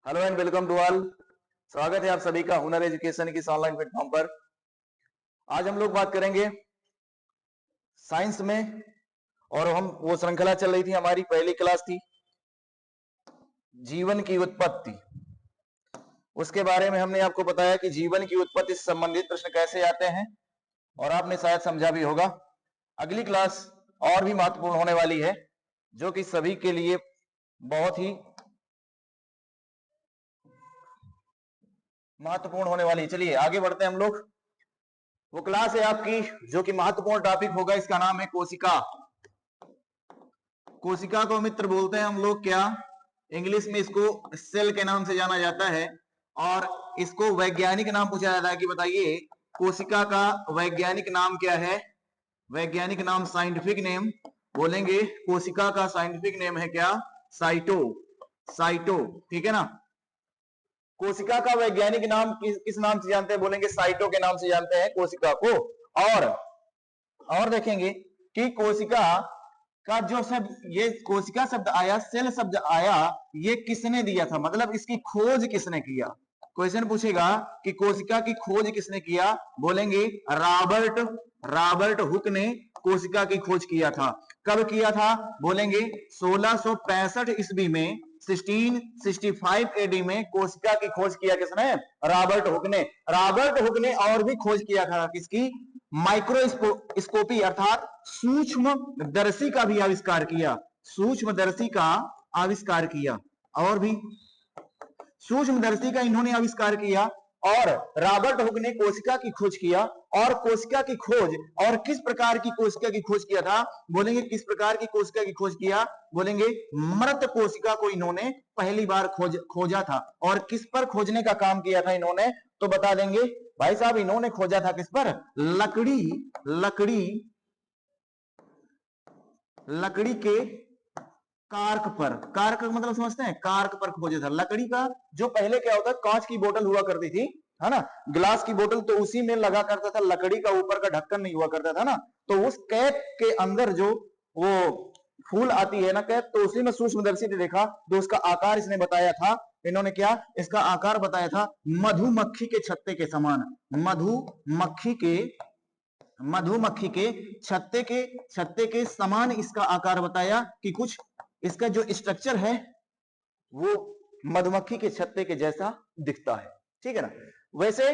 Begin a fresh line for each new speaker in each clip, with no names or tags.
Hello and welcome to all. स्वागत है आप सभी का हुनर एजुकेशन की ऑनलाइन प्लेटफॉर्म पर। आज हम लोग बात करेंगे साइंस में, और हम वो श्रृंखला चल रही थी, हमारी पहली क्लास थी जीवन की उत्पत्ति। उसके बारे में हमने आपको बताया कि जीवन की उत्पत्ति से संबंधित प्रश्न कैसे आते हैं, और आपने शायद समझा भी होगा। अगली क्लास और भी महत्वपूर्ण होने वाली है, जो कि सभी के लिए बहुत ही महत्वपूर्ण होने वाली है। चलिए आगे बढ़ते हैं हम लोग। वो क्लास है आपकी जो कि महत्वपूर्ण टॉपिक होगा, इसका नाम है कोशिका। कोशिका को मित्र बोलते हैं हम लोग क्या, इंग्लिश में इसको सेल के नाम से जाना जाता है, और इसको वैज्ञानिक नाम पूछा जाता है कि बताइए कोशिका का वैज्ञानिक नाम क्या है। वैज्ञानिक नाम, साइंटिफिक नेम बोलेंगे, कोशिका का साइंटिफिक नेम है क्या, साइटो। साइटो, ठीक है ना। कोशिका का वैज्ञानिक नाम किस नाम से जानते हैं, बोलेंगे साइटो के नाम से जानते हैं कोशिका को। और देखेंगे कि कोशिका का जो शब्द, ये कोशिका शब्द आया, सेल शब्द आया, ये किसने दिया था, मतलब इसकी खोज किसने किया। क्वेश्चन पूछेगा कि कोशिका की खोज किसने किया, बोलेंगे रॉबर्ट हुक ने कोशिका की खोज किया था। कब किया था, बोलेंगे 1665 ईस्वी में, 1665 एडी में कोशिका की खोज किया किसने, रॉबर्ट हुक ने। रॉबर्ट हुक ने और भी खोज किया था किसकी, माइक्रोस्कोपी अर्थात सूक्ष्मदर्शी का भी आविष्कार किया। सूक्ष्मदर्शी का आविष्कार किया, और भी सूक्ष्मदर्शी का इन्होंने आविष्कार किया। और रॉबर्ट हुक ने कोशिका की खोज किया। और कोशिका की खोज, और किस प्रकार की कोशिका की खोज किया था, बोलेंगे किस प्रकार की कोशिका की खोज किया, बोलेंगे मृत कोशिका को इन्होंने पहली बार खोजा था। और किस पर खोजने का काम किया था इन्होंने, तो बता देंगे भाई साहब, इन्होंने खोजा था किस पर, लकड़ी के कार्क पर। कार्क मतलब समझते हैं, कार्क पर खोजा था। लकड़ी का जो पहले क्या होता है, कांच की बोतल हुआ करती थी, है ना, ग्लास की बोतल, तो उसी में लगा करता था, लकड़ी का ऊपर का ढक्कन नहीं हुआ करता था ना, तो उस कैप के अंदर जो वो फूल आती है ना कैप, तो उसी में सूक्ष्मदर्शी ने देखा, तो उसका आकार इसने बताया था। इन्होंने क्या, इसका आकार बताया था मधुमक्खी के छत्ते के समान। मधुमक्खी के छत्ते के समान इसका आकार बताया, कि कुछ इसका जो स्ट्रक्चर है वो मधुमक्खी के छत्ते के जैसा दिखता है, ठीक है ना। वैसे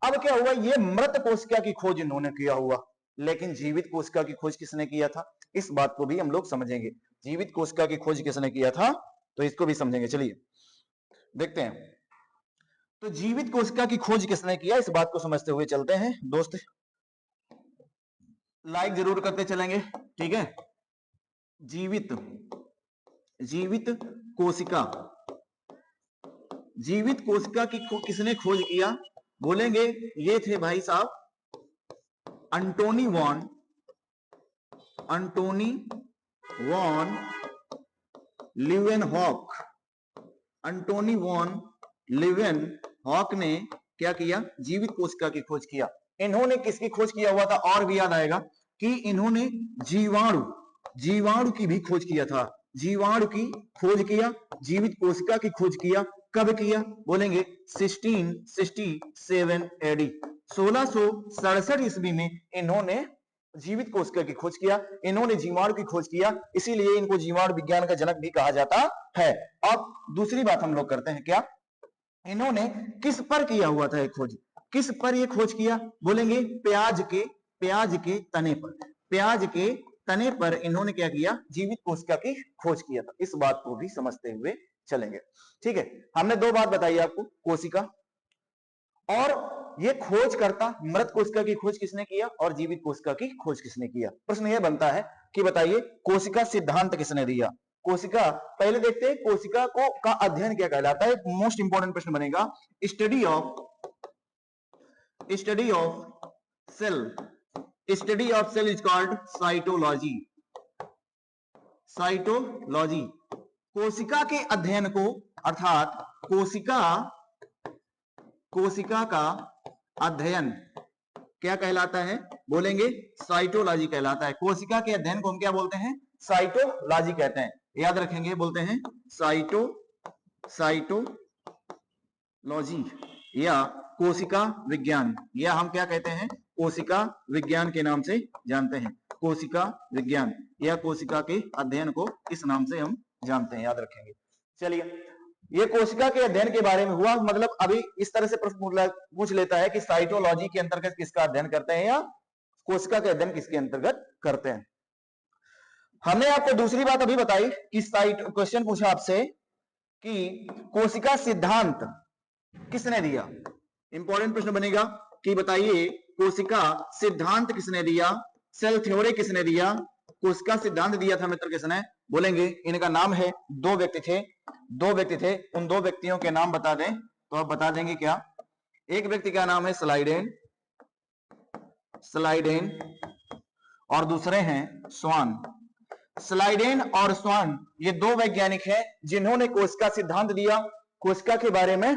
अब क्या हुआ, ये मृत कोशिका की खोज इन्होंने किया हुआ, लेकिन जीवित कोशिका की खोज किसने किया था, इस बात को भी हम लोग समझेंगे। जीवित कोशिका की खोज किसने किया था, तो इसको भी समझेंगे। चलिए देखते हैं, तो जीवित कोशिका की खोज किसने किया, इस बात को समझते हुए चलते हैं दोस्त। लाइक जरूर करते चलेंगे, ठीक है। जीवित कोशिका की किसने खोज किया, बोलेंगे ये थे भाई साहब Antonie van Leeuwenhoek. Antonie van Leeuwenhoek ने क्या किया, जीवित कोशिका की खोज किया। इन्होंने किसकी खोज किया हुआ था, और भी याद आएगा कि इन्होंने जीवाणु की भी खोज किया था। जीवाणु की खोज किया, जीवित कोशिका की खोज किया। कब किया, बोलेंगे 1667 एडी, 1667 ईस्वी में इन्होंने जीवित कोशिका की खोज किया। इन्होंने जीवाणु की खोज किया, इसीलिए इनको जीवाणु विज्ञान का जनक भी कहा जाता है। अब दूसरी बात हम लोग करते हैं, क्या इन्होंने किस पर किया हुआ था खोज, किस पर ये खोज किया, बोलेंगे प्याज के तने पर। प्याज के तने पर इन्होंने क्या किया, जीवित कोशिका की खोज किया था। इस बात को भी समझते हुए चलेंगे, ठीक है। हमने दो बात बताई आपको, कोशिका और ये खोजकर्ता, मृत कोशिका की खोज किसने किया और जीवित कोशिका की खोज किसने किया। प्रश्न यह बनता है कि बताइए कोशिका सिद्धांत किसने दिया। कोशिका, पहले देखते हैं कोशिका को का अध्ययन क्या कहलाता है। मोस्ट इंपॉर्टेंट प्रश्न बनेगा, study of cell is called cytology. कोशिका के अध्ययन को, अर्थात कोशिका का अध्ययन क्या कहलाता है, बोलेंगे साइटोलॉजी कहलाता है। कोशिका के अध्ययन को हम क्या बोलते हैं, साइटोलॉजी कहते हैं। याद रखेंगे, बोलते हैं साइटोलॉजी। लॉजी या कोशिका विज्ञान, या हम क्या कहते हैं, कोशिका विज्ञान के नाम से जानते हैं। कोशिका विज्ञान या कोशिका के अध्ययन को इस नाम से हम जानते हैं, याद रखेंगे। चलिए, ये कोशिका के अध्ययन के बारे में हुआ। मतलब अभी इस तरह से प्रश्न पूछ लेता है कि साइटोलॉजी के अंतर्गत किसका अध्ययन करते हैं या कोशिका के अध्ययन किसके अंतर्गत करते हैं। हमने आपको दूसरी बात अभी बताई कि क्वेश्चन पूछा आपसे कि कोशिका सिद्धांत किसने दिया। इंपॉर्टेंट प्रश्न बनेगा कि बताइए कोशिका सिद्धांत किसने दिया, सेल थ्योरी किसने दिया। कोशिका सिद्धांत दिया था मित्र किसने, बोलेंगे इनका नाम है, दो व्यक्ति थे, उन दो व्यक्तियों के नाम बता दें तो आप बता देंगे क्या। एक व्यक्ति का नाम है स्लाइडेन और दूसरे हैं स्वान। स्लाइडेन और स्वान ये दो वैज्ञानिक हैं जिन्होंने कोशिका सिद्धांत दिया, कोशिका के बारे में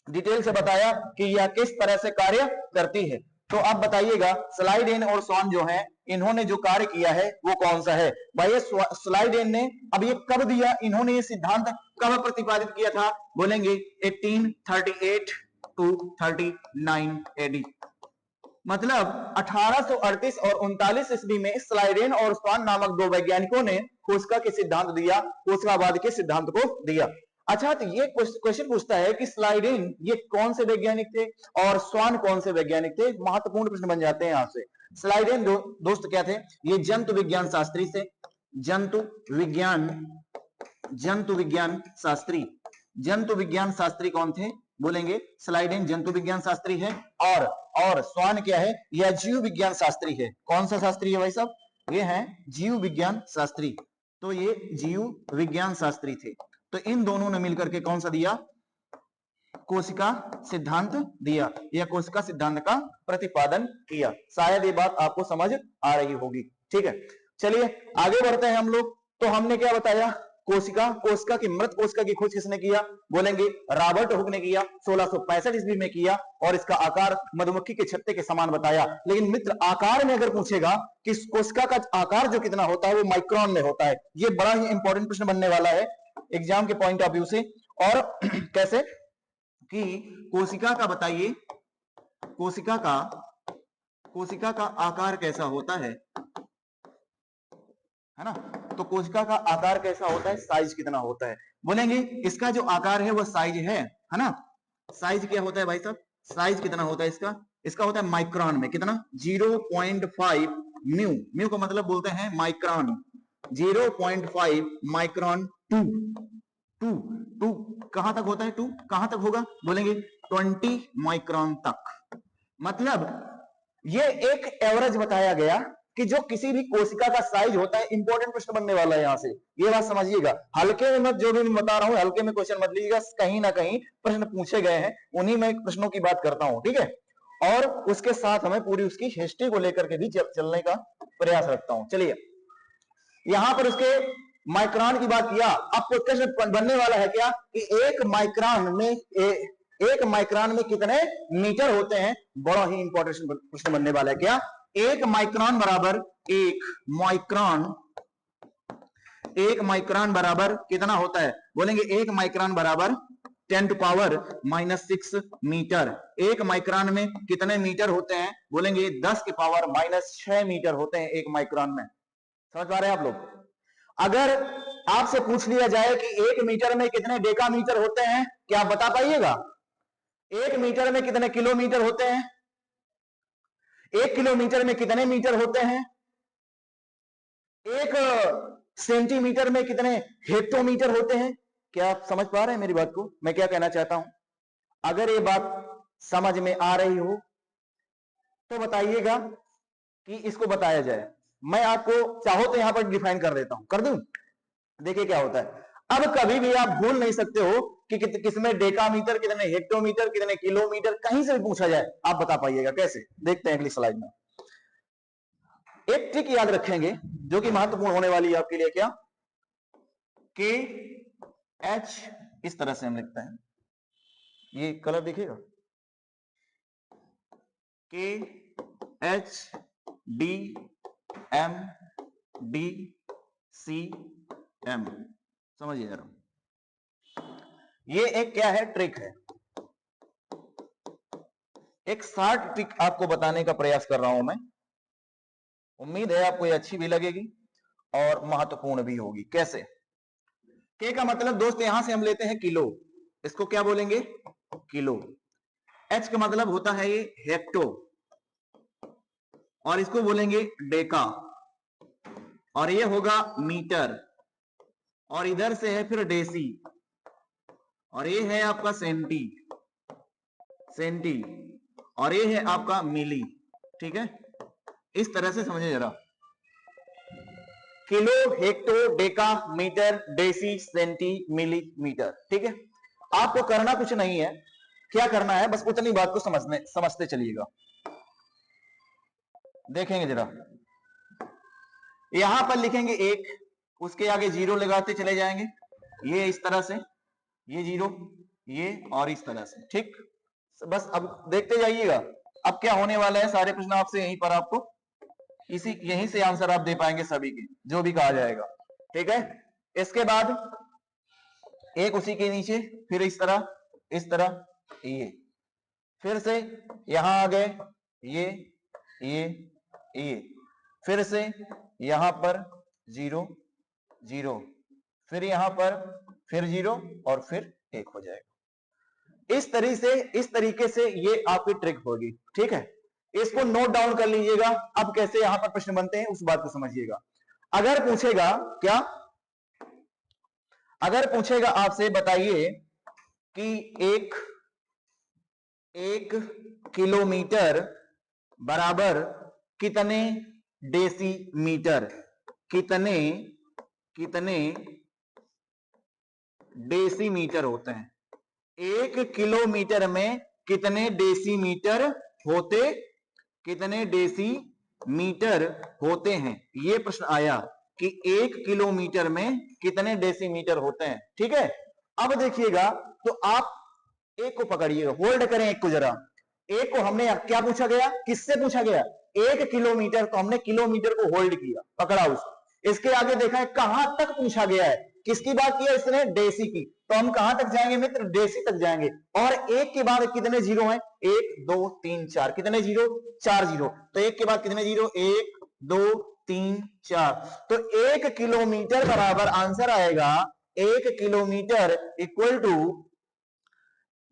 डिटेल से बताया कि यह किस तरह से कार्य करती है। तो आप बताइएगा स्लाइडेन और स्वान जो हैं इन्होंने जो कार्य किया है वो कौन सा है। भाई स्लाइडेन ने अब ये कब दिया, इन्होंने ये सिद्धांत कब प्रतिपादित किया था, बोलेंगे 1838 टू 39 एडी। मतलब 1838 और 39 ईस्वी में स्लाइडेन और स्वान नामक दो वैज्ञानिकों ने कोशिका के सिद्धांत दिया, कोशिकावाद के सिद्धांत को दिया। अच्छा, तो ये क्वेश्चन पूछता है कि स्लाइडेन ये कौन से वैज्ञानिक थे और स्वान कौन से वैज्ञानिक थे। महत्वपूर्ण प्रश्न बन जाते हैं यहां से। स्लाइडेन दोस्त क्या थे, ये जंतु विज्ञान शास्त्री थे, जंतु विज्ञान शास्त्री कौन थे, बोलेंगे स्लाइडेन जंतु विज्ञान शास्त्री है। और स्वान क्या है, यह जीव विज्ञान शास्त्री है। कौन सा शास्त्री है भाई साहब, ये है जीव विज्ञान शास्त्री। तो ये जीव विज्ञान शास्त्री थे। तो इन दोनों ने मिलकर के कौन सा दिया, कोशिका सिद्धांत दिया या कोशिका सिद्धांत का प्रतिपादन किया। शायद ये बात आपको समझ आ रही होगी। ठीक है, चलिए आगे बढ़ते हैं हम लोग। तो हमने क्या बताया, कोशिका की मृत कोशिका की खोज किसने किया, बोलेंगे रॉबर्ट हुक ने किया, 1665 ईस्वी में किया। और इसका आकार मधुमक्खी के छत्ते के समान बताया। लेकिन मित्र आकार में अगर पूछेगा कि कोशिका का आकार जो कितना होता है वो माइक्रोन में होता है। ये बड़ा ही इंपॉर्टेंट प्रश्न बनने वाला है एग्जाम के पॉइंट ऑफ व्यू से। और कैसे कि कोशिका का बताइए, कोशिका का आकार कैसा होता है ना। तो कोशिका का आकार कैसा होता है, साइज कितना होता है, बोलेंगे इसका जो आकार है वो साइज है ना। साइज क्या होता है भाई साहब, साइज कितना होता है इसका होता है माइक्रोन में कितना, 0.5 म्यू। म्यू का मतलब बोलते हैं माइक्रोन, 0.5 माइक्रोन टू कहां तक होता है, टू कहां तक होगा, बोलेंगे 20 माइक्रोन तक। मतलब ये एक एवरेज बताया गया कि जो किसी भी कोशिका का साइज होता है। इंपॉर्टेंट प्रश्न बनने वाला है यहां से, ये बात समझिएगा। हल्के में मत, जो भी मैं बता रहा हूं हल्के में क्वेश्चन मत लीजिएगा, कहीं ना कहीं प्रश्न पूछे गए हैं, उन्हीं में प्रश्नों की बात करता हूं। ठीक है, और उसके साथ हमें पूरी उसकी हिस्ट्री को लेकर के भी चलने का प्रयास रखता हूं। चलिए, यहां पर उसके माइक्रोन की बात किया। अब क्वेश्चन बनने वाला है क्या कि एक माइक्रोन में कितने मीटर होते हैं। बड़ा ही इंपॉर्टेंट प्रश्न बनने वाला है क्या, एक माइक्रोन बराबर कितना होता है, बोलेंगे एक माइक्रोन बराबर 10⁻⁻6 मीटर। एक माइक्रोन में कितने मीटर होते हैं, बोलेंगे 10⁻⁻6 मीटर होते हैं एक माइक्रोन में। समझ पा रहे हैं आप लोग। अगर आपसे पूछ लिया जाए कि एक मीटर में कितने डेकामीटर होते हैं, क्या आप बता पाइएगा। एक मीटर में कितने किलोमीटर होते हैं, एक किलोमीटर में कितने मीटर होते हैं, एक सेंटीमीटर में कितने हेक्टोमीटर होते हैं। क्या आप समझ पा रहे हैं मेरी बात को, मैं क्या कहना चाहता हूं। अगर ये बात समझ में आ रही हो तो बताइएगा कि इसको बताया जाए। मैं आपको चाहो तो यहां पर डिफाइन कर देता हूं, कर दूं। देखिए क्या होता है, अब कभी भी आप भूल नहीं सकते हो कि किसमें डेकामीटर, कितने हेक्टोमीटर, कितने किलोमीटर, कहीं से भी पूछा जाए आप बता पाइएगा। कैसे, देखते हैं अगली स्लाइड में। एक ट्रिक याद रखेंगे जो कि महत्वपूर्ण होने वाली है आपके लिए, क्या, के एच, इस तरह से हम लिखते हैं, ये कलर दिखेगा, K H D M D C M. समझिए जरा, ये एक क्या है, ट्रिक है। एक शॉर्ट ट्रिक आपको बताने का प्रयास कर रहा हूं मैं। उम्मीद है आपको ये अच्छी भी लगेगी और महत्वपूर्ण भी होगी। कैसे? के का मतलब दोस्त यहां से हम लेते हैं किलो, इसको क्या बोलेंगे? किलो। एच का मतलब होता है ये हेक्टो, और इसको बोलेंगे डेका, और ये होगा मीटर, और इधर से है फिर डेसी, और ये है आपका सेंटी, सेंटी, और ये है आपका मिली। ठीक है, इस तरह से समझे जरा। Kilo, hecto, deca, metre, deci, centi, millimetre. ठीक है, आपको करना कुछ नहीं है, क्या करना है बस उतनी बात को समझते चलिएगा। देखेंगे जरा, यहां पर लिखेंगे एक, उसके आगे जीरो लगाते चले जाएंगे, ये इस तरह से, ये जीरो, ये, और इस तरह से। ठीक, बस अब देखते जाइएगा अब क्या होने वाला है। सारे प्रश्न आपसे यहीं पर आपको यहीं से आंसर आप दे पाएंगे सभी के, जो भी कहा जाएगा। ठीक है, इसके बाद एक उसी के नीचे, फिर इस तरह, इस तरह, ये, फिर से यहां आ गए, ये, फिर से यहां पर जीरो, जीरो, फिर यहां पर फिर जीरो, और फिर एक हो जाएगा। इस तरीके से ये आपकी ट्रिक होगी। ठीक है, इसको नोट डाउन कर लीजिएगा। अब कैसे यहां पर प्रश्न बनते हैं उस बात को समझिएगा। अगर पूछेगा क्या, अगर पूछेगा आपसे, बताइए कि एक किलोमीटर बराबर कितने डेसीमीटर, कितने डेसीमीटर होते हैं? एक किलोमीटर में कितने डेसीमीटर होते, कितने डेसीमीटर होते हैं, ये प्रश्न आया कि एक किलोमीटर में कितने डेसीमीटर होते हैं। ठीक है, अब देखिएगा, तो आप एक को पकड़िएगा, होल्ड करें एक को जरा। एक को हमने क्या पूछा गया, किससे पूछा गया? एक किलोमीटर, तो हमने किलोमीटर को होल्ड किया, पकड़ा उसको। इसके आगे देखा है कहां तक पूछा गया है, किसकी बात किया इसने? डेसी की। तो हम कहां तक जाएंगे मित्र? डेसी तक जाएंगे। और एक के बाद कितने जीरो हैं? 1 2 3 4, कितने जीरो? 4 जीरो। तो एक के बाद कितने जीरो? 1 2 3 4। तो 1 किलोमीटर बराबर आंसर आएगा, 1 किलोमीटर इक्वल टू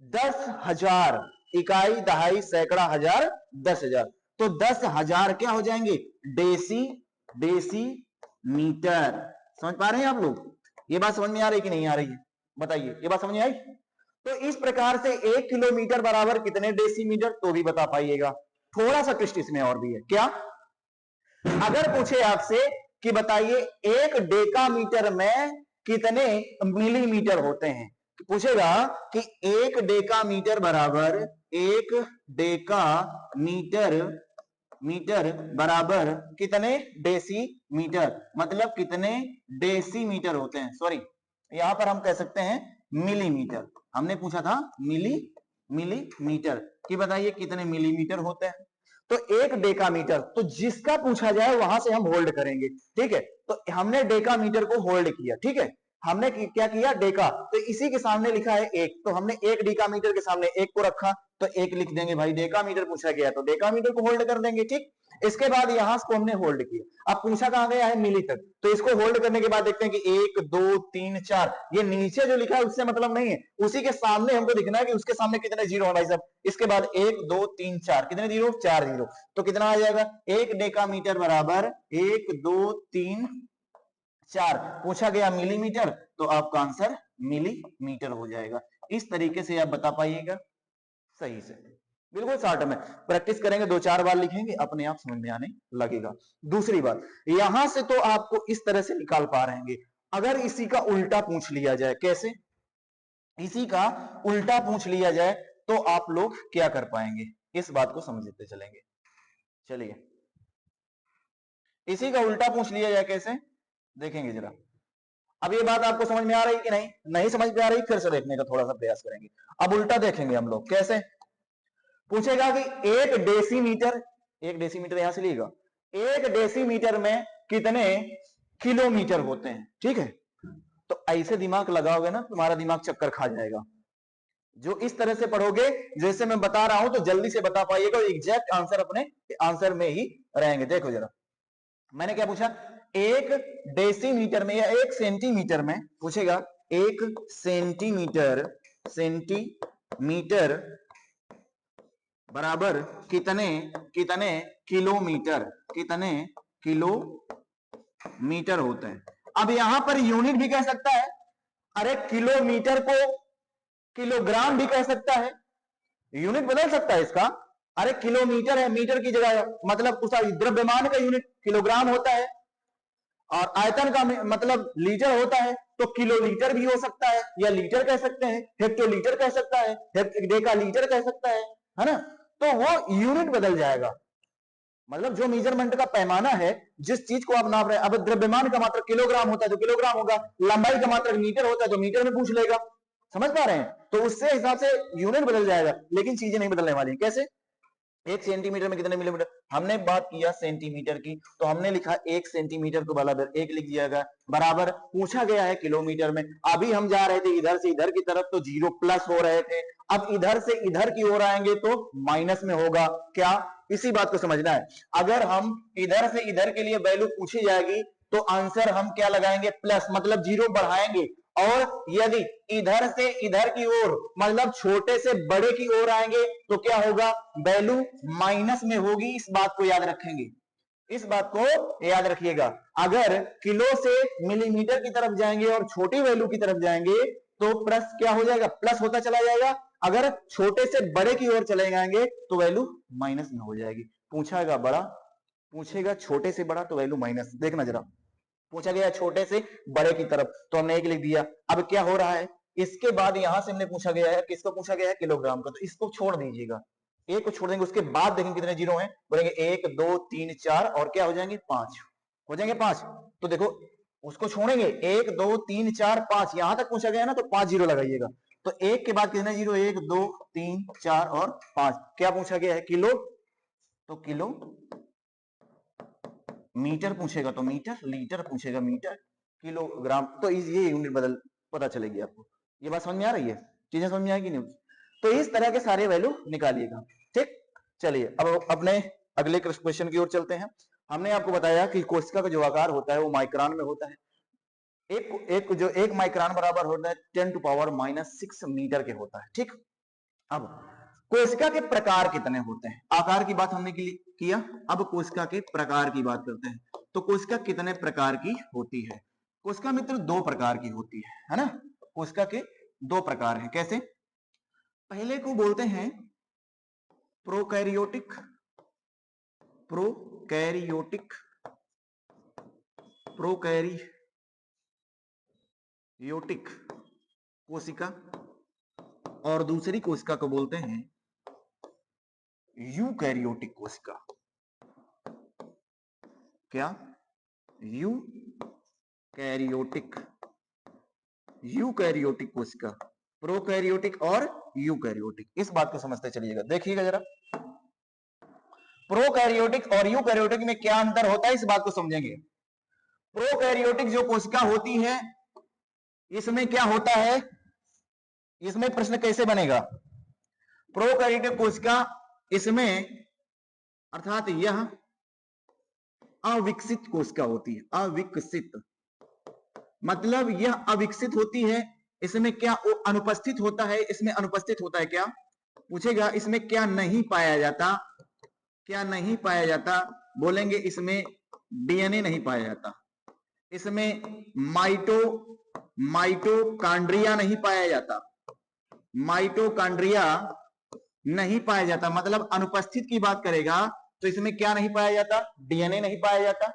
10,000, इकाई, दहाई, सैकड़ा, हजार, 10,000। तो 10,000 क्या हो जाएंगे? Decimetre. समझ पा रहे हैं आप लोग? ये बात समझ में आ रही कि नहीं आ रही है? बताइए, ये बात समझ में आई? तो इस प्रकार से 1 किलोमीटर बराबर कितने डेसीमीटर, तो भी बता पाइएगा। थोड़ा सा ट्विस्ट इसमें और भी है। क्या? अगर पूछे आपसे कि बताइए 1 डेकामीटर में कितने मिलीमीटर होते हैं, पूछेगा कि 1 डेकामीटर बराबर, 1 डेकामीटर बराबर कितने डेसीमीटर, मतलब कितने डेसीमीटर होते हैं। सॉरी, यहां पर हम कह सकते हैं मिलीमीटर। हमने पूछा था मिलीमीटर कि बताइए कितने मिलीमीटर होते हैं। तो 1 डेकामीटर, तो जिसका पूछा जाए वहां से हम होल्ड करेंगे। ठीक है, तो हमने डेकामीटर को होल्ड किया। ठीक है, हमने क्या किया? डेका, तो इसी के सामने लिखा है 1, तो हमने 1 डेकामीटर के सामने 1 को रखा, तो 1 लिख देंगे भाई। डेकामीटर पूछा गया तो डेकामीटर को होल्ड कर देंगे। ठीक, इसके बाद यहां को हमने होल्ड किया। अब पूछा कहां गया है? मिली तक, तो इसको होल्ड करने के बाद देखते हैं कि 1 2 3 4, ये नीचे जो लिखा है उससे मतलब नहीं है, उसी के सामने हमको दिखना है कि उसके सामने कितने जीरो है भाई साहब। इसके बाद 1 2 3 4, कितने जीरो? 4 जीरो। तो कितना आ जाएगा? 1 डेकामीटर बराबर 1 2 3 4। पूछा गया मिलीमीटर, तो आपका आंसर मिलीमीटर हो जाएगा। इस तरीके से आप बता पाइएगा सही से, बिल्कुल शॉर्ट में। प्रैक्टिस करेंगे, 2-4 बार लिखेंगे, अपने आप समझ में आने लगेगा। दूसरी बात, यहां से तो आपको इस तरह से निकाल पा रहे हैं। अगर इसी का उल्टा पूछ लिया जाए, कैसे? इसी का उल्टा पूछ लिया जाए तो आप लोग क्या कर पाएंगे, इस बात को समझते चलेंगे। चलिए, इसी का उल्टा पूछ लिया जाए कैसे, देखेंगे जरा। अब ये बात आपको समझ में आ रही कि नहीं? नहीं समझ में आ रही, फिर से देखने का थोड़ा सा प्रयास करेंगे। अब उल्टा देखेंगे हम लोग कैसे। पूछेगा कि 1 डेसीमीटर, 1 डेसीमीटर यहां से लिएगा, 1 डेसीमीटर में कितने किलोमीटर होते हैं। ठीक है, तो ऐसे दिमाग लगाओगे ना, तुम्हारा दिमाग चक्कर खा जाएगा। जो इस तरह से पढ़ोगे जैसे मैं बता रहा हूं तो जल्दी से बता पाइएगा और एग्जैक्ट आंसर अपने आंसर में ही रहेंगे। देखो जरा, मैंने क्या पूछा, एक डेसीमीटर में या एक सेंटीमीटर में पूछेगा, एक सेंटीमीटर बराबर कितने कितने किलोमीटर, कितने किलोमीटर होते हैं। अब यहां पर यूनिट भी कह सकता है, अरे किलोमीटर को किलोग्राम भी कह सकता है, यूनिट बदल सकता है इसका। अरे किलोमीटर है, मीटर की जगह मतलब उस द्रव्यमान का यूनिट किलोग्राम होता है और आयतन का मतलब लीटर होता है, तो किलोलीटर भी हो सकता है या लीटर कह सकते हैं, हेक्टोलीटर कह सकता है, डेकालीटर कह सकता है ना। तो वो यूनिट बदल जाएगा, मतलब जो मेजरमेंट का पैमाना है, जिस चीज को आप नाप रहे हैं। अब द्रव्यमान का मात्रक किलोग्राम होता है तो किलोग्राम होगा, लंबाई का मात्रक मीटर होता है तो मीटर में पूछ लेगा, समझ पा रहे हैं। तो उससे हिसाब से यूनिट बदल जाएगा, लेकिन चीजें नहीं बदलने वाली। कैसे, एक सेंटीमीटर में कितने मिलीमीटर, हमने बात किया सेंटीमीटर की, तो हमने लिखा एक सेंटीमीटर को बराबर एक लिख दिया गया, बराबर पूछा गया है किलोमीटर में। अभी हम जा रहे थे इधर से इधर की तरफ तो जीरो प्लस हो रहे थे, अब इधर से इधर की ओर आएंगे तो माइनस में होगा। क्या, इसी बात को समझना है। अगर हम इधर से इधर के लिए वैल्यू पूछी जाएगी तो आंसर हम क्या लगाएंगे, प्लस, मतलब जीरो बढ़ाएंगे। और यदि इधर से इधर की ओर मतलब छोटे से बड़े की ओर आएंगे तो क्या होगा, वैल्यू माइनस में होगी। इस बात को याद रखेंगे, इस बात को याद रखिएगा। अगर किलो से मिलीमीटर की तरफ जाएंगे और छोटी वैल्यू की तरफ जाएंगे तो प्लस क्या हो जाएगा, प्लस होता चला जाएगा। अगर छोटे से बड़े की ओर चले जाएंगे तो वैल्यू माइनस में हो जाएगी। पूछेगा बड़ा, पूछेगा छोटे से बड़ा तो वैल्यू माइनस। देखना जरा, पूछा गया छोटे से बड़े की तरफ तो हमने एक लिख दिया। अब क्या हो रहा है, इसके बाद यहां से हमने पूछा गया है, किसको पूछा गया है, किलोग्राम का, तो इसको छोड़ दीजिएगा, एक को छोड़ देंगे, उसके बाद देखेंगे कितने जीरो हैं, बोलेंगे 1 2 3 4 और क्या हो जाएंगे 5, हो जाएंगे 5। तो देखो उसको छोड़ेंगे, 1 2 3 4 5, यहां तक पूछा गया ना तो 5 जीरो लगाइएगा। तो एक के बाद कितने जीरो, 1 2 3 4 और 5। क्या पूछा गया है, किलो, तो किलो मीटर पूछेगा तो मीटर, लीटर पूछेगा मीटर, किलोग्राम, तो ये यूनिट बदल पता चलेगी आपको। ये बात समझ में आ रही है, चीजें समझ में आएगी नहीं। तो इस तरह के सारे वैल्यू निकालिएगा, ठीक। चलिए अब अपने अगले क्वेश्चन की ओर चलते हैं। हमने आपको बताया कि कोशिका का जो आकार होता है वो माइक्रोन में होता है। एक माइक्रोन बराबर होता है 10⁻⁻6 मीटर के होता है, ठीक। अब कोशिका के प्रकार कितने होते हैं, आकार की बात हमने किया, अब कोशिका के प्रकार की बात करते हैं। तो कोशिका कितने प्रकार की होती है, कोशिका मित्र 2 प्रकार की होती है ना। कोशिका के 2 प्रकार हैं, कैसे, पहले को बोलते हैं प्रोकैरियोटिक, प्रोकैरियोटिक प्रोकैरियोटिक कोशिका, और दूसरी कोशिका को बोलते हैं यूकैरियोटिक कोशिका। क्या, यूकैरियोटिक कोशिका, प्रोकैरियोटिक और यूकैरियोटिक, इस बात को समझते चलिएगा। देखिएगा जरा, प्रोकैरियोटिक और यूकैरियोटिक में क्या अंतर होता है, इस बात को समझेंगे। प्रोकैरियोटिक जो कोशिका होती है इसमें क्या होता है, इसमें प्रश्न कैसे बनेगा, प्रोकैरियोटिक कोशिका इसमें अर्थात यह अविकसित कोशिका होती है, अविकसित मतलब यह अविकसित होती है। इसमें क्या अनुपस्थित होता है, इसमें अनुपस्थित होता है, क्या पूछेगा, इसमें क्या नहीं पाया जाता, क्या नहीं पाया जाता, बोलेंगे इसमें डीएनए नहीं पाया जाता, इसमें माइटोकांड्रिया नहीं पाया जाता, माइटोकांड्रिया नहीं पाया जाता, मतलब अनुपस्थित की बात करेगा तो इसमें क्या नहीं पाया जाता, डीएनए नहीं पाया जाता,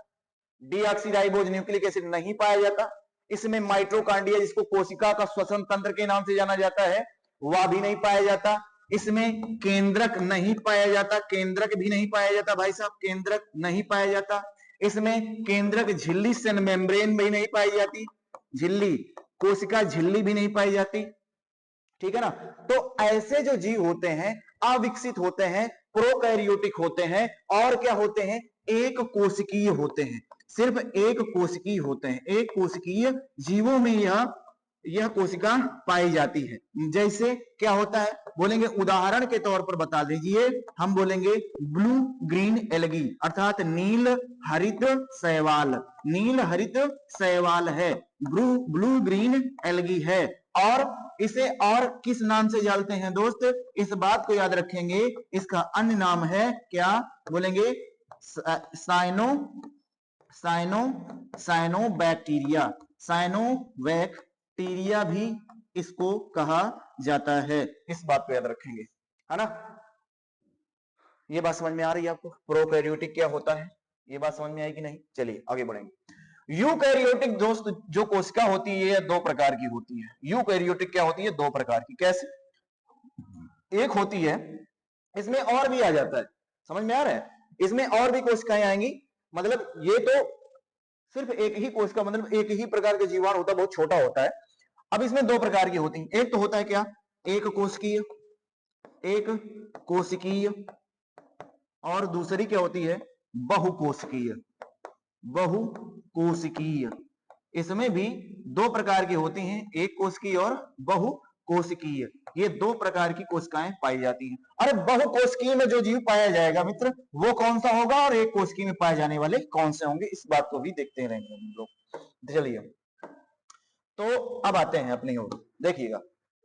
डीऑक्सीराइबोज न्यूक्लिक एसिड नहीं पाया जाता, इसमें माइटोकांड्रिया जिसको कोशिका का श्वसन तंत्र के नाम से जाना जाता है वह भी नहीं पाया जाता, इसमें केंद्रक नहीं पाया जाता, केंद्रक भी नहीं पाया जाता भाई साहब, केंद्रक नहीं पाया जाता, इसमें केंद्रक झिल्ली सेल मेम्ब्रेन भी नहीं पाई जाती, झिल्ली कोशिका झिल्ली भी नहीं पाई जाती, ठीक है ना। तो ऐसे जो जीव होते हैं अविकसित होते हैं, प्रोकैरियोटिक होते हैं, और क्या होते हैं, एक कोशिकीय होते हैं, सिर्फ एक कोशिकीय होते हैं। एक कोशिकीय जीवों में यह यह कोशिका पाई जाती है। जैसे क्या होता है बोलेंगे, उदाहरण के तौर पर बता दीजिए, हम बोलेंगे ब्लू ग्रीन एल्गी, अर्थात नील हरित शैवाल, नील हरित शैवाल है, ब्लू ग्रीन एल्गी है। और इसे और किस नाम से जानते हैं दोस्त, इस बात को याद रखेंगे, इसका अन्य नाम है क्या, बोलेंगे साइनो साइनोबैक्टीरिया, साइनोबैक्टीरिया भी इसको कहा जाता है। इस बात को याद रखेंगे, है ना। ये बात समझ में आ रही है आपको, प्रोकैरियोटिक क्या होता है, ये बात समझ में आई कि नहीं। चलिए आगे बढ़ेंगे। यूकैरियोटिक दोस्त जो कोशिका होती है ये दो प्रकार की होती है। यूकैरियोटिक क्या होती है, दो प्रकार की। कैसे, एक होती है, इसमें और भी आ जाता है, समझ में आ रहा है, इसमें और भी कोशिकाएं आएंगी, मतलब ये तो सिर्फ एक ही कोशिका, मतलब एक ही प्रकार का जीवाणु होता है, बहुत छोटा होता है। अब इसमें दो प्रकार की होती है, एक तो होता है क्या, एक कोशिकीय, और दूसरी क्या होती है, बहुकोशिकीय। इसमें भी दो प्रकार की होती हैं, एक कोशिकीय और बहुकोशिकीय। ये दो प्रकार की कोशिकाएं पाई जाती हैं। अरे बहुकोशिकीय में जो जीव पाया जाएगा मित्र वो कौन सा होगा, और एक कोशिकीय में पाए जाने वाले कौन से होंगे, इस बात को भी देखते रहेंगे हम लोग। चलिए तो अब आते हैं अपनी ओर, देखिएगा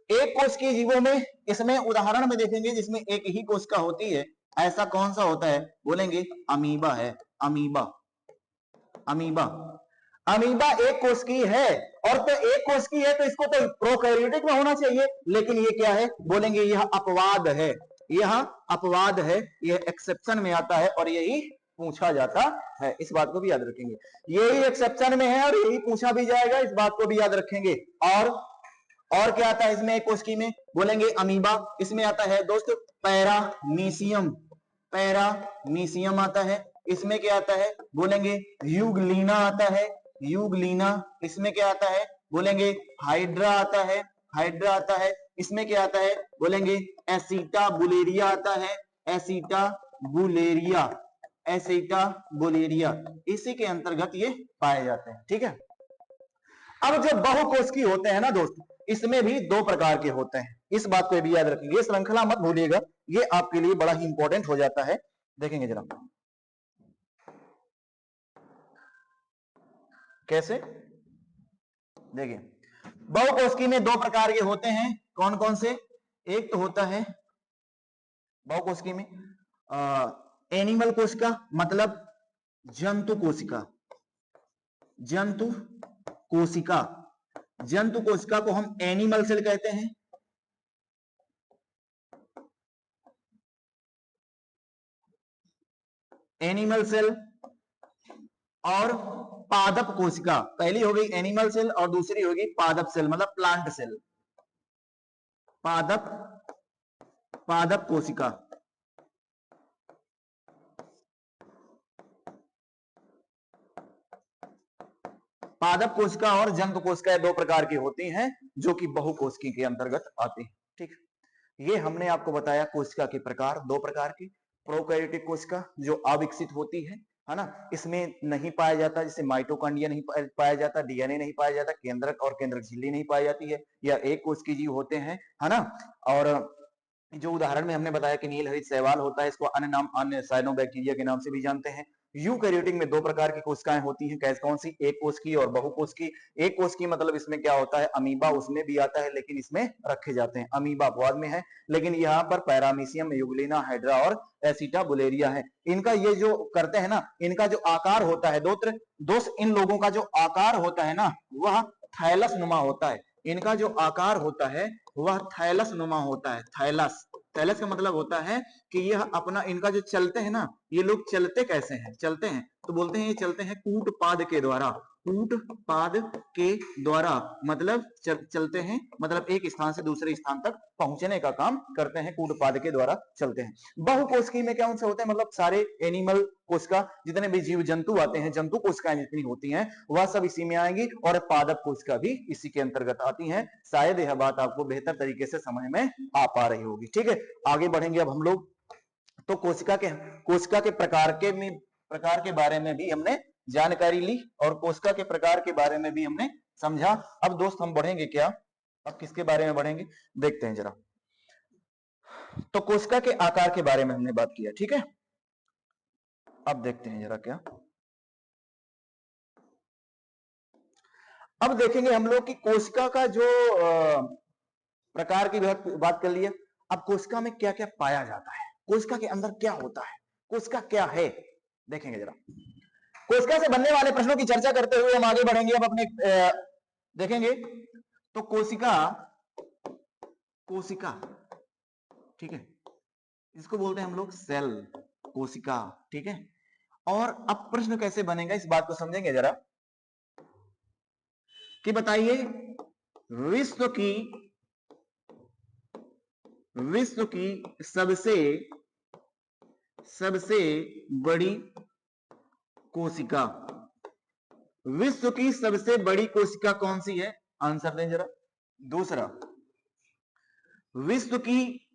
एक कोशिकीय जीवों में, इसमें उदाहरण में देखेंगे जिसमें एक ही कोशिका होती है, ऐसा कौन सा होता है, बोलेंगे अमीबा है। अमीबा एक कोशिकीय है, और तो एक कोशिकीय है तो इसको तो प्रोकैरियोटिक में होना चाहिए, लेकिन ये क्या है, बोलेंगे यह अपवाद है, यह एक्सेप्शन में आता है, और यही पूछा जाता है, इस बात को भी याद रखेंगे। यही एक्सेप्शन में है और यही पूछा भी जाएगा, इस बात को भी याद रखेंगे। और क्या आता है इसमें, एक कोशिकी में, बोलेंगे अमीबा, इसमें आता है दोस्त पैरामीशियम आता है, इसमें क्या आता है, बोलेंगे यूग्लिना आता है, इसमें क्या आता है, बोलेंगे हाइड्रा आता है, इसमें क्या आता है, बोलेंगे एसिटा बुलेरिया आता है, एसिटा बुलेरिया, इसी के अंतर्गत ये पाए जाते हैं, ठीक है। अब जो बहुकोशिकीय होते हैं ना दोस्त, इसमें भी दो प्रकार के होते हैं, इस बात को भी याद रखेंगे, श्रृंखला मत भूलिएगा, ये आपके लिए बड़ा ही इंपॉर्टेंट हो जाता है। देखेंगे जरा कैसे, देखिए बहुकोशिकीय में दो प्रकार के होते हैं, कौन कौन से, एक तो होता है बहुकोशिकीय में एनिमल कोशिका, मतलब जंतु कोशिका को हम एनिमल सेल कहते हैं। एनिमल सेल और पादप कोशिका, पहली हो गई एनिमल सेल और दूसरी होगी पादप सेल, मतलब प्लांट सेल। पादप कोशिका, पादप कोशिका और जंतु कोशिका दो प्रकार की होती हैं, जो कि बहुकोशिकीय के अंतर्गत आती हैं, ठीक। ये हमने आपको बताया कोशिका के प्रकार, दो प्रकार की, प्रोकैरियोटिक कोशिका जो अविकसित होती है ना, इसमें नहीं पाया जाता, जैसे माइटोकॉन्ड्रिया नहीं पाया जाता, डीएनए नहीं पाया जाता, केंद्रक और केंद्रक झिल्ली नहीं पाई जाती है, या एक कोशिकीय जीव होते हैं, है ना। और जो उदाहरण में हमने बताया कि नील हरित शैवाल होता है, इसको अन्य साइनोबैक्टीरिया के नाम से भी जानते हैं। यूकैरियोटिक में दो प्रकार की कोशिकाएं होती हैं, कैसे कौन सी, एक कोशिकीय और बहुकोशिकीय। एक कोशिकीय मतलब इसमें क्या होता है, अमीबा उसमें भी आता है, लेकिन इसमें रखे जाते हैं, अमीबा अपवाद में है, लेकिन यहाँ पर पैरामीशियम, यूग्लिना, हाइड्रा और एसिटा बुलेरिया है। इनका ये जो करते हैं ना, इनका जो आकार होता है दोस्त, इन लोगों का जो आकार होता है ना, वह थैलस नुमा होता है। इनका जो आकार होता है वह थैलस नुमा होता है। थैलस का मतलब होता है कि यह अपना, इनका जो चलते हैं ना, ये लोग चलते कैसे हैं, चलते हैं तो बोलते हैं ये चलते हैं कूटपाद के द्वारा, मतलब चलते हैं, मतलब एक स्थान से दूसरे स्थान तक पहुंचने का काम करते हैं, कूटपाद के द्वारा चलते हैं। बहुकोशिकीय में क्या उनसे होते हैं, मतलब सारे एनिमल कोशिका, जितने भी जीव जंतु आते हैं, जंतु कोशिकाएं जितनी होती हैं वह सब इसी में आएंगी, और पादप कोशिका भी इसी के अंतर्गत आती हैं। शायद यह बात आपको बेहतर तरीके से समझ में आ पा रही होगी, ठीक है। आगे बढ़ेंगे अब हम लोग, तो कोशिका के प्रकार के बारे में भी हमने जानकारी ली, और कोशिका के प्रकार के बारे में भी हमने समझा? अब दोस्त हम बढ़ेंगे क्या, अब किसके बारे में बढ़ेंगे देखते हैं जरा। तो कोशिका के आकार के बारे में हमने बात किया, ठीक है। अब देखते हैं जरा क्या, अब देखेंगे हम लोग कि कोशिका का जो प्रकार की बात कर लिए। अब कोशिका में क्या क्या पाया जाता है, कोशिका के अंदर क्या होता है, कोशिका क्या है, देखेंगे जरा। कोशिका से बनने वाले प्रश्नों की चर्चा करते हुए हम आगे बढ़ेंगे। अब अपने देखेंगे तो कोशिका, कोशिका ठीक है, इसको बोलते हैं हम लोग सेल, कोशिका, ठीक है। और अब प्रश्न कैसे बनेगा इस बात को समझेंगे जरा, कि बताइए विश्व की सबसे बड़ी कोशिका, विश्व की सबसे बड़ी कोशिका कौन सी है, आंसर दें जरा। दूसरा, विश्व की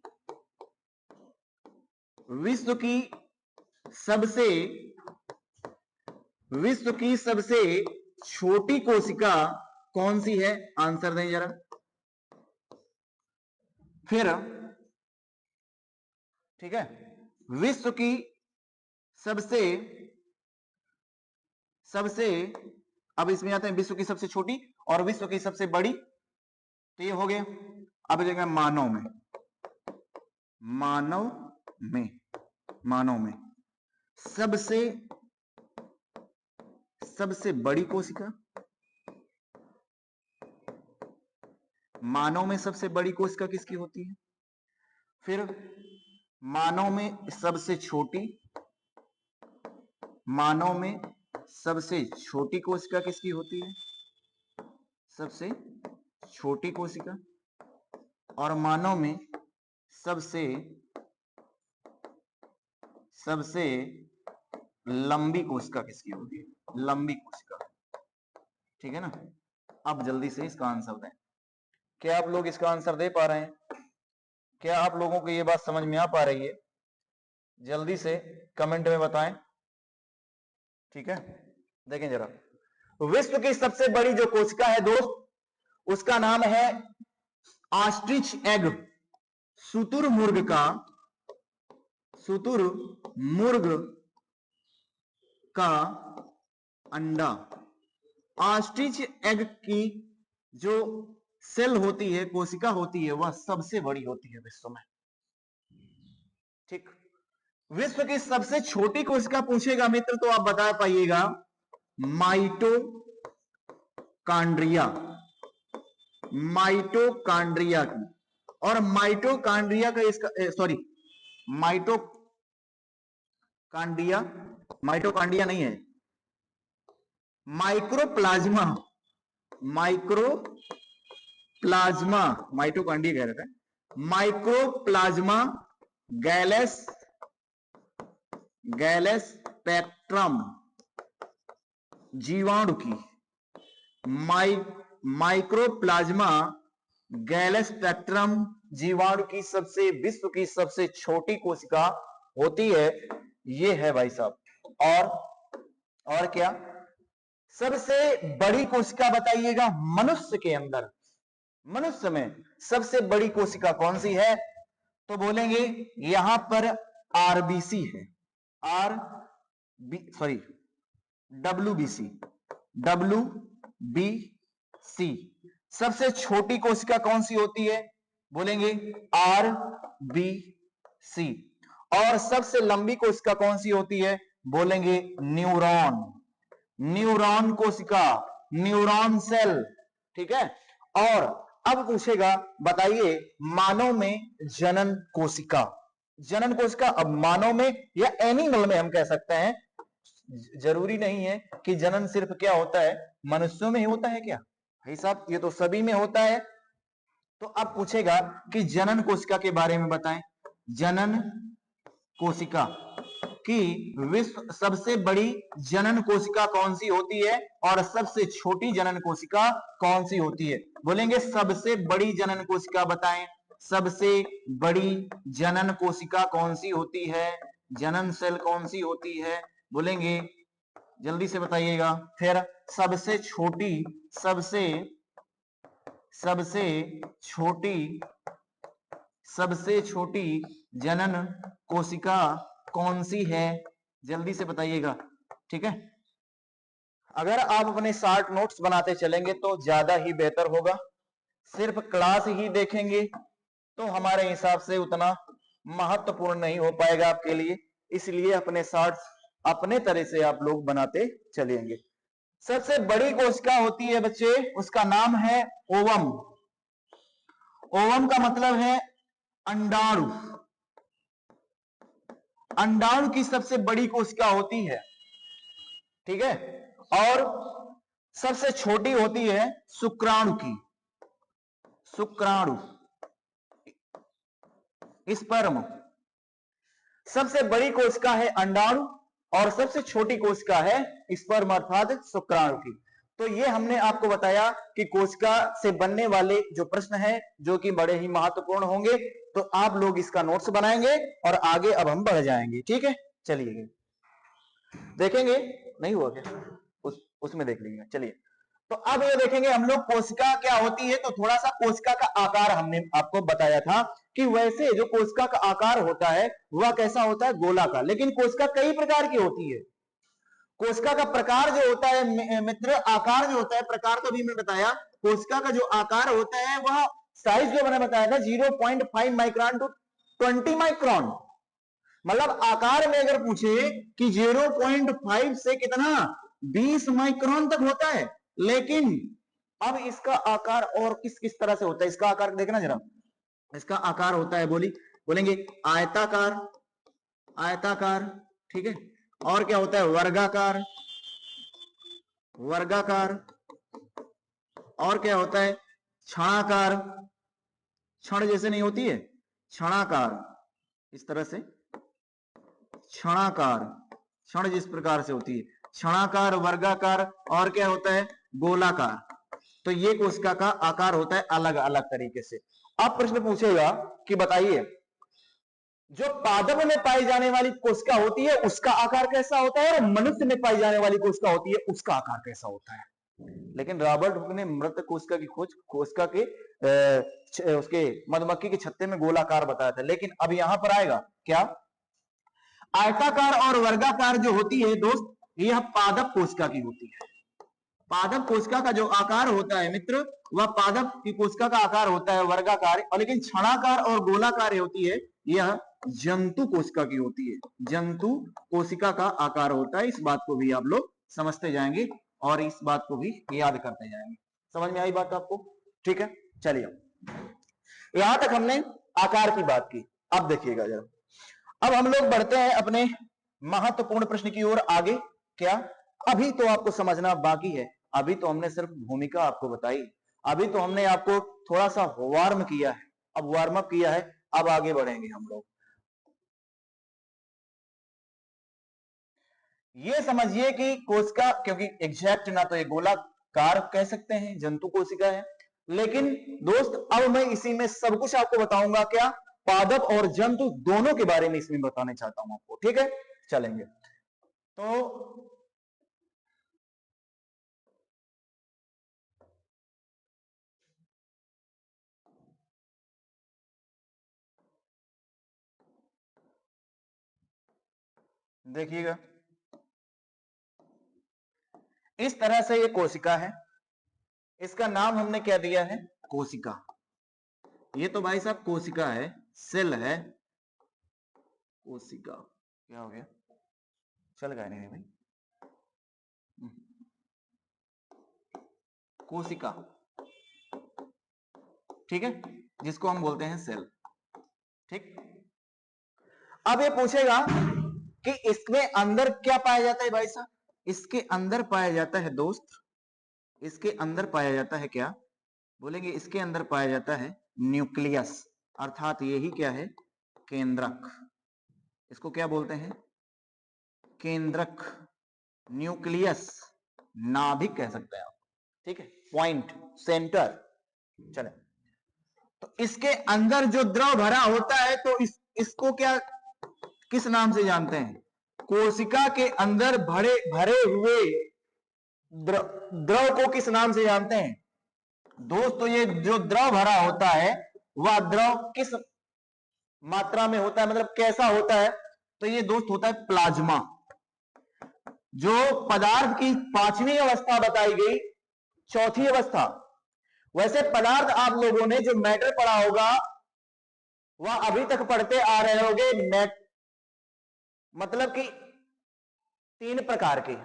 सबसे छोटी कोशिका कौन सी है, आंसर दें जरा। फिर ठीक है, विश्व की सबसे अब इसमें आते हैं विश्व की सबसे छोटी और विश्व की सबसे बड़ी, तो ये हो गया। अब देखिए मानव में सबसे बड़ी कोशिका, मानव में सबसे बड़ी कोशिका किसकी होती है। फिर मानव में सबसे छोटी कोशिका किसकी होती है, सबसे छोटी कोशिका। और मानव में सबसे लंबी कोशिका किसकी होती है, लंबी कोशिका, ठीक है ना। अब जल्दी से इसका आंसर दें। क्या आप लोग इसका आंसर दे पा रहे हैं, क्या आप लोगों को ये बात समझ में आ पा रही है, जल्दी से कमेंट में बताएं, ठीक है। देखें जरा, विश्व की सबसे बड़ी जो कोशिका है दोस्त, उसका नाम है ऑस्ट्रिच एग, शुतुरमुर्ग का अंडा। ऑस्ट्रिच एग की जो सेल होती है, कोशिका होती है, वह सबसे बड़ी होती है विश्व में, ठीक। विश्व की सबसे छोटी कोशिका पूछेगा मित्र तो आप बता पाइएगा माइटोकांड्रिया की। और माइटोकांड्रिया का इसका माइटोकांड्रिया नहीं है, माइक्रोप्लाज्मा, माइटोकांड्रिया कह रहे थे, माइक्रोप्लाज्मा गैलेस्पेक्ट्रम जीवाणु की, माइक्रोप्लाज्मा गैलेस्पेक्ट्रम जीवाणु की विश्व की सबसे छोटी कोशिका होती है, ये है भाई साहब। और क्या, सबसे बड़ी कोशिका बताइएगा मनुष्य के अंदर, मनुष्य में सबसे बड़ी कोशिका कौन सी है, तो बोलेंगे यहां पर आरबीसी है, WBC। सबसे छोटी कोशिका कौन सी होती है, बोलेंगे RBC। और सबसे लंबी कोशिका कौन सी होती है, बोलेंगे न्यूरॉन कोशिका, न्यूरॉन सेल, ठीक है। और अब पूछेगा बताइए मानव में जनन कोशिका, अब मानव में या एनिमल में हम कह सकते हैं, जरूरी नहीं है कि जनन सिर्फ क्या होता है मनुष्यों में ही होता है, क्या भाई साहब, ये तो सभी में होता है। तो अब पूछेगा कि जनन कोशिका के बारे में बताएं, जनन कोशिका की विश्व सबसे बड़ी जनन कोशिका कौन सी होती है और सबसे छोटी जनन कोशिका कौन सी होती है, बोलेंगे सबसे बड़ी जनन कोशिका बताएं, सबसे बड़ी जनन कोशिका कौन सी होती है, जनन सेल कौन सी होती है, बोलेंगे जल्दी से बताइएगा। फिर सबसे छोटी, सबसे छोटी, सबसे छोटी जनन कोशिका कौन सी है? जल्दी से बताइएगा। ठीक है, अगर आप अपने शार्ट नोट्स बनाते चलेंगे तो ज्यादा ही बेहतर होगा। सिर्फ क्लास ही देखेंगे तो हमारे हिसाब से उतना महत्वपूर्ण नहीं हो पाएगा आपके लिए, इसलिए अपने शार्ट्स अपने तरह से आप लोग बनाते चलेंगे। सबसे बड़ी कोशिका होती है बच्चे, उसका नाम है ओवम। ओवम का मतलब है अंडाणु। अंडाणु की सबसे बड़ी कोशिका होती है, ठीक है, और सबसे छोटी होती है शुक्राणु की, शुक्राणु, स्पर्म। सबसे बड़ी कोशिका है अंडाणु और सबसे छोटी कोशिका है स्पर्म अर्थात शुक्राणु की। तो ये हमने आपको बताया कि कोशिका से बनने वाले जो प्रश्न हैं जो कि बड़े ही महत्वपूर्ण होंगे, तो आप लोग इसका नोट्स बनाएंगे और आगे अब हम बढ़ जाएंगे। ठीक है, चलिए देखेंगे, नहीं हुआ क्या? उसमें देख लीजिए। चलिए, तो अब ये देखेंगे हम लोग कोशिका क्या होती है। तो थोड़ा सा कोशिका का आकार हमने आपको बताया था कि वैसे जो कोशिका का आकार होता है वह कैसा होता है, गोलाकार। लेकिन कोशिका कई प्रकार की होती है। कोशिका का प्रकार जो होता है मित्र, आकार जो होता है, प्रकार तो भी मैं बताया। कोशिका का जो आकार होता है वह साइज जो मैंने बताया था 0.5 माइक्रोन टू 20 माइक्रोन। मतलब आकार में अगर पूछे कि 0.5 से कितना 20 माइक्रोन तक होता है। लेकिन अब इसका आकार और किस किस तरह से होता है, इसका आकार देखना जरा। इसका आकार होता है बोलेंगे आयताकार, आयताकार, ठीक है। और क्या होता है, वर्गाकार, वर्गाकार। और क्या होता है, क्षणाकार, क्षण जैसे नहीं होती है, क्षणाकार, इस तरह से क्षणाकार, क्षण जिस प्रकार से होती है, क्षणाकार, वर्गाकार। और क्या होता है, गोलाकार। तो ये कोशिका का आकार होता है अलग अलग तरीके से। अब प्रश्न पूछेगा कि बताइए जो पादप में पाई जाने वाली कोशिका होती है उसका आकार कैसा होता है और मनुष्य में पाई जाने वाली कोशिका होती है उसका आकार कैसा होता है। लेकिन रॉबर्ट हुक ने मृत कोशिका की खोज कोशिका के उसके मधुमक्खी के छत्ते में गोलाकार बताया था। लेकिन अब यहां पर आएगा क्या, आयताकार और वर्गाकार जो होती है दोस्त, यह पादप कोशिका की होती है। पादप कोशिका का जो आकार होता है मित्र, वह पादप की कोशिका का आकार होता है वर्गाकार। और लेकिन क्षणाकार और गोलाकार होती है, यह जंतु कोशिका की होती है। जंतु कोशिका का आकार होता है। इस बात को भी आप लोग समझते जाएंगे और इस बात को भी याद करते जाएंगे। समझ में आई बात आपको? ठीक है, चलिए यहां तक हमने आकार की बात की। अब देखिएगा जरा, अब हम लोग बढ़ते हैं अपने महत्वपूर्ण प्रश्न की ओर। आगे क्या, अभी तो आपको समझना बाकी है। अभी तो हमने सिर्फ भूमिका आपको बताई, अभी तो हमने आपको थोड़ा सा वार्म किया है, अब वार्म अप किया है, अब आगे बढ़ेंगे हम लोग। ये समझिए कि कोशिका, क्योंकि एग्जैक्ट ना तो ये गोलाकार कह सकते हैं, जंतु कोशिका है। लेकिन दोस्त अब मैं इसी में सब कुछ आपको बताऊंगा, क्या, पादप और जंतु दोनों के बारे में इसमें बताने चाहता हूं आपको। ठीक है, चलेंगे। तो देखिएगा, इस तरह से ये कोशिका है, इसका नाम हमने क्या दिया है, कोशिका। ये तो भाई साहब कोशिका है, सेल है, कोशिका। क्या हो गया, चल गया नहीं भाई, कोशिका, ठीक है, जिसको हम बोलते हैं सेल। ठीक, अब ये पूछेगा कि इसमें अंदर क्या पाया जाता है भाई साहब। इसके अंदर पाया जाता है दोस्त, इसके अंदर पाया जाता है क्या, बोलेंगे इसके अंदर पाया जाता है न्यूक्लियस, अर्थात यही क्या है, केंद्रक। इसको क्या बोलते हैं, केंद्रक, न्यूक्लियस, नाभिक कह सकते हैं आप। ठीक है, पॉइंट, सेंटर। चले, तो इसके अंदर जो द्रव भरा होता है तो इसको क्या, किस नाम से जानते हैं, कोशिका के अंदर भरे भरे हुए द्रव को किस नाम से जानते हैं? दोस्तों ये जो द्रव भरा होता है वह द्रव किस मात्रा में होता है, मतलब कैसा होता है? तो ये दोस्त होता है प्लाज्मा। जो पदार्थ की पांचवी अवस्था बताई गई, चौथी अवस्था, वैसे पदार्थ आप लोगों ने जो मैटर पढ़ा होगा वह अभी तक पढ़ते आ रहे होंगे, मतलब कि 3 प्रकार के,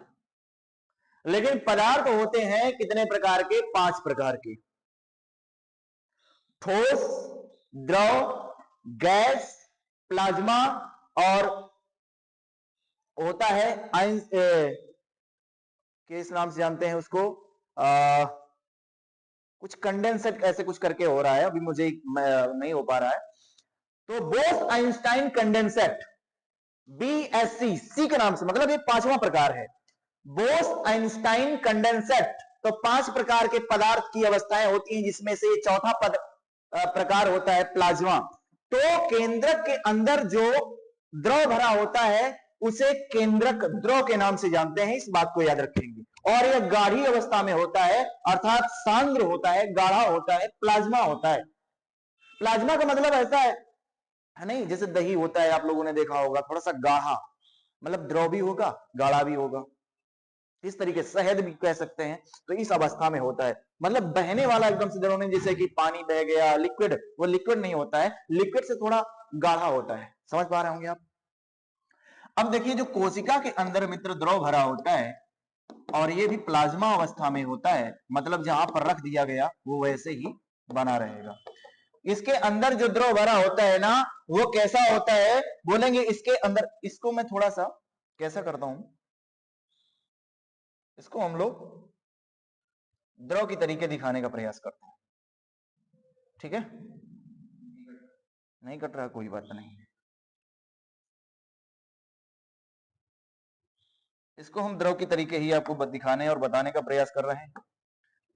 लेकिन पदार्थ होते हैं कितने प्रकार के? 5 प्रकार के। ठोस, द्रव, गैस, प्लाज्मा और होता है किस नाम से जानते हैं उसको? कुछ कंडेंसेट ऐसे कुछ करके हो रहा है, अभी मुझे नहीं हो पा रहा है। तो बोस आइंस्टाइन कंडेंसेट, BSC, सी के नाम से, मतलब ये 5वां प्रकार है, बोस आइंस्टाइन कंडेंसेट। तो 5 प्रकार के पदार्थ की अवस्थाएं होती हैं, जिसमें से चौथा प्रकार होता है प्लाज्मा। तो केंद्रक के अंदर जो द्रव भरा होता है उसे केंद्रक द्रव के नाम से जानते हैं, इस बात को याद रखेंगे। और यह गाढ़ी अवस्था में होता है, अर्थात सांद्र होता है, गाढ़ा होता है, प्लाज्मा होता है। प्लाज्मा का मतलब ऐसा है नहीं, जैसे दही होता है, आप लोगों ने देखा होगा, थोड़ा सा गाढ़ा, मतलब द्रव भी होगा, गाढ़ा भी होगा, इस तरीके से शहद भी कह सकते हैं। तो इस अवस्था में होता है, मतलब बहने वाला एकदम से द्रव नहीं, जैसे कि पानी बह गया, लिक्विड, वो लिक्विड नहीं होता है, लिक्विड से थोड़ा गाढ़ा होता है। समझ पा रहे होंगे आप? अब देखिए, जो कोशिका के अंदर मित्र द्रव भरा होता है और ये भी प्लाज्मा अवस्था में होता है, मतलब जहां पर रख दिया गया वो वैसे ही बना रहेगा। इसके अंदर जो द्रव भरा होता है ना, वो कैसा होता है बोलेंगे? इसके अंदर, इसको मैं थोड़ा सा कैसा करता हूं, इसको हम लोग द्रव की तरीके दिखाने का प्रयास करते हैं, ठीक है? नहीं कट रहा, कोई बात नहीं, इसको हम द्रव की तरीके ही आपको दिखाने और बताने का प्रयास कर रहे हैं,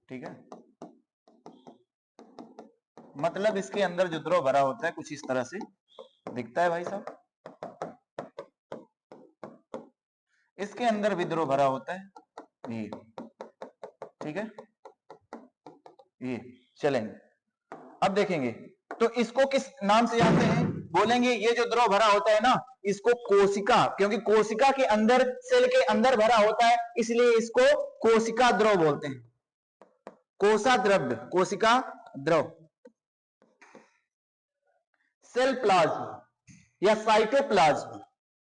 ठीक है? मतलब इसके अंदर जो द्रव भरा होता है कुछ इस तरह से दिखता है भाई साहब। इसके अंदर भी द्रव भरा होता है, ये, ठीक है? ये चलेंगे, अब देखेंगे। तो इसको किस नाम से जानते हैं? बोलेंगे ये जो द्रव भरा होता है ना, इसको कोशिका, क्योंकि कोशिका के अंदर, सेल के अंदर भरा होता है, इसलिए इसको कोशिका द्रव बोलते हैं। कोशा द्रव्य, कोशिका द्रव। सेल प्लाज्म या साइटोप्लाज्म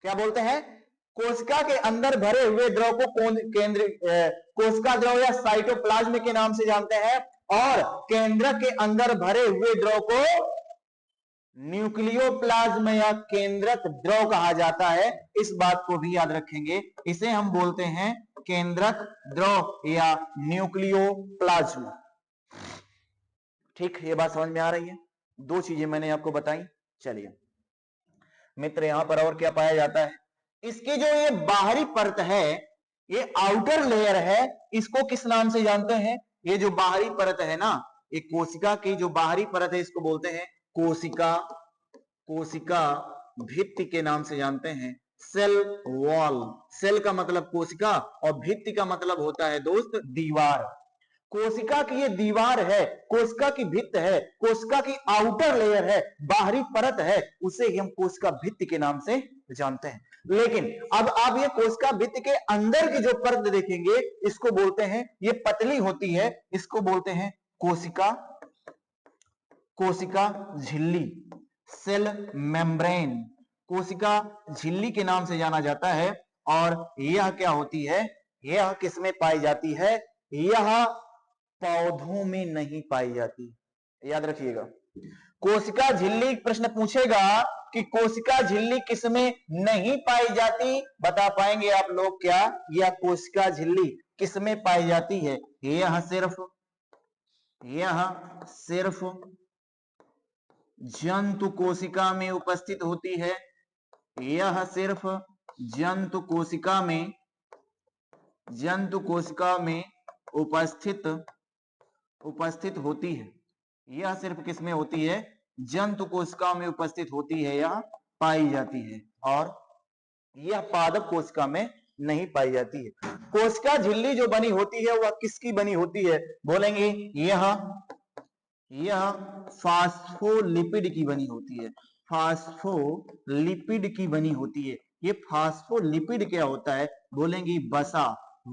क्या बोलते हैं? कोशिका के अंदर भरे हुए द्रव को कोशिका द्रव या साइटोप्लाज्म के नाम से जानते हैं, और केंद्रक के अंदर भरे हुए द्रव को न्यूक्लियोप्लाज्म या केंद्रक द्रव कहा जाता है। इस बात को भी याद रखेंगे, इसे हम बोलते हैं केंद्रक द्रव या न्यूक्लियोप्लाज्म। ठीक, ये बात समझ में आ रही है? 2 चीजें मैंने आपको बताई। चलिए मित्र, यहां पर और क्या पाया जाता है? इसकी जो ये बाहरी परत है, ये आउटर लेयर है, इसको किस नाम से जानते हैं? ये जो बाहरी परत है ना, ये कोशिका की जो बाहरी परत है, इसको बोलते हैं कोशिका भित्ति के नाम से जानते हैं, सेल वॉल। सेल का मतलब कोशिका और भित्ति का मतलब होता है दोस्त दीवार। कोशिका की ये दीवार है, कोशिका की भित्त है, कोशिका की आउटर लेयर है, बाहरी परत है, उसे हम कोशिका भित्ति के नाम से जानते हैं। लेकिन अब आप ये कोशिका भित्ति के अंदर की जो परत देखेंगे, इसको बोलते हैं, ये पतली होती है, इसको बोलते हैं कोशिका झिल्ली, सेल मेम्ब्रेन। कोशिका झिल्ली के नाम से जाना जाता है। और यह क्या होती है? यह किसमें पाई जाती है? यह पौधों में नहीं पाई जाती, याद रखिएगा। कोशिका झिल्ली, प्रश्न पूछेगा कि कोशिका झिल्ली किसमें नहीं पाई जाती, बता पाएंगे आप लोग क्या? यह कोशिका झिल्ली किसमें पाई जाती है? यह सिर्फ जंतु कोशिका में उपस्थित होती है। यह सिर्फ जंतु कोशिका में उपस्थित होती है। यह सिर्फ किसमें होती है? जंतु कोशिका में उपस्थित होती है, यह पाई जाती है। और यह पादप कोशिका में नहीं पाई जाती है। कोशिका झिल्ली जो बनी होती है वह किसकी बनी होती है? बोलेंगे यह फास्फोलिपिड की बनी होती है। फास्फोलिपिड की बनी होती है। ये फास्फोलिपिड क्या होता है? बोलेंगे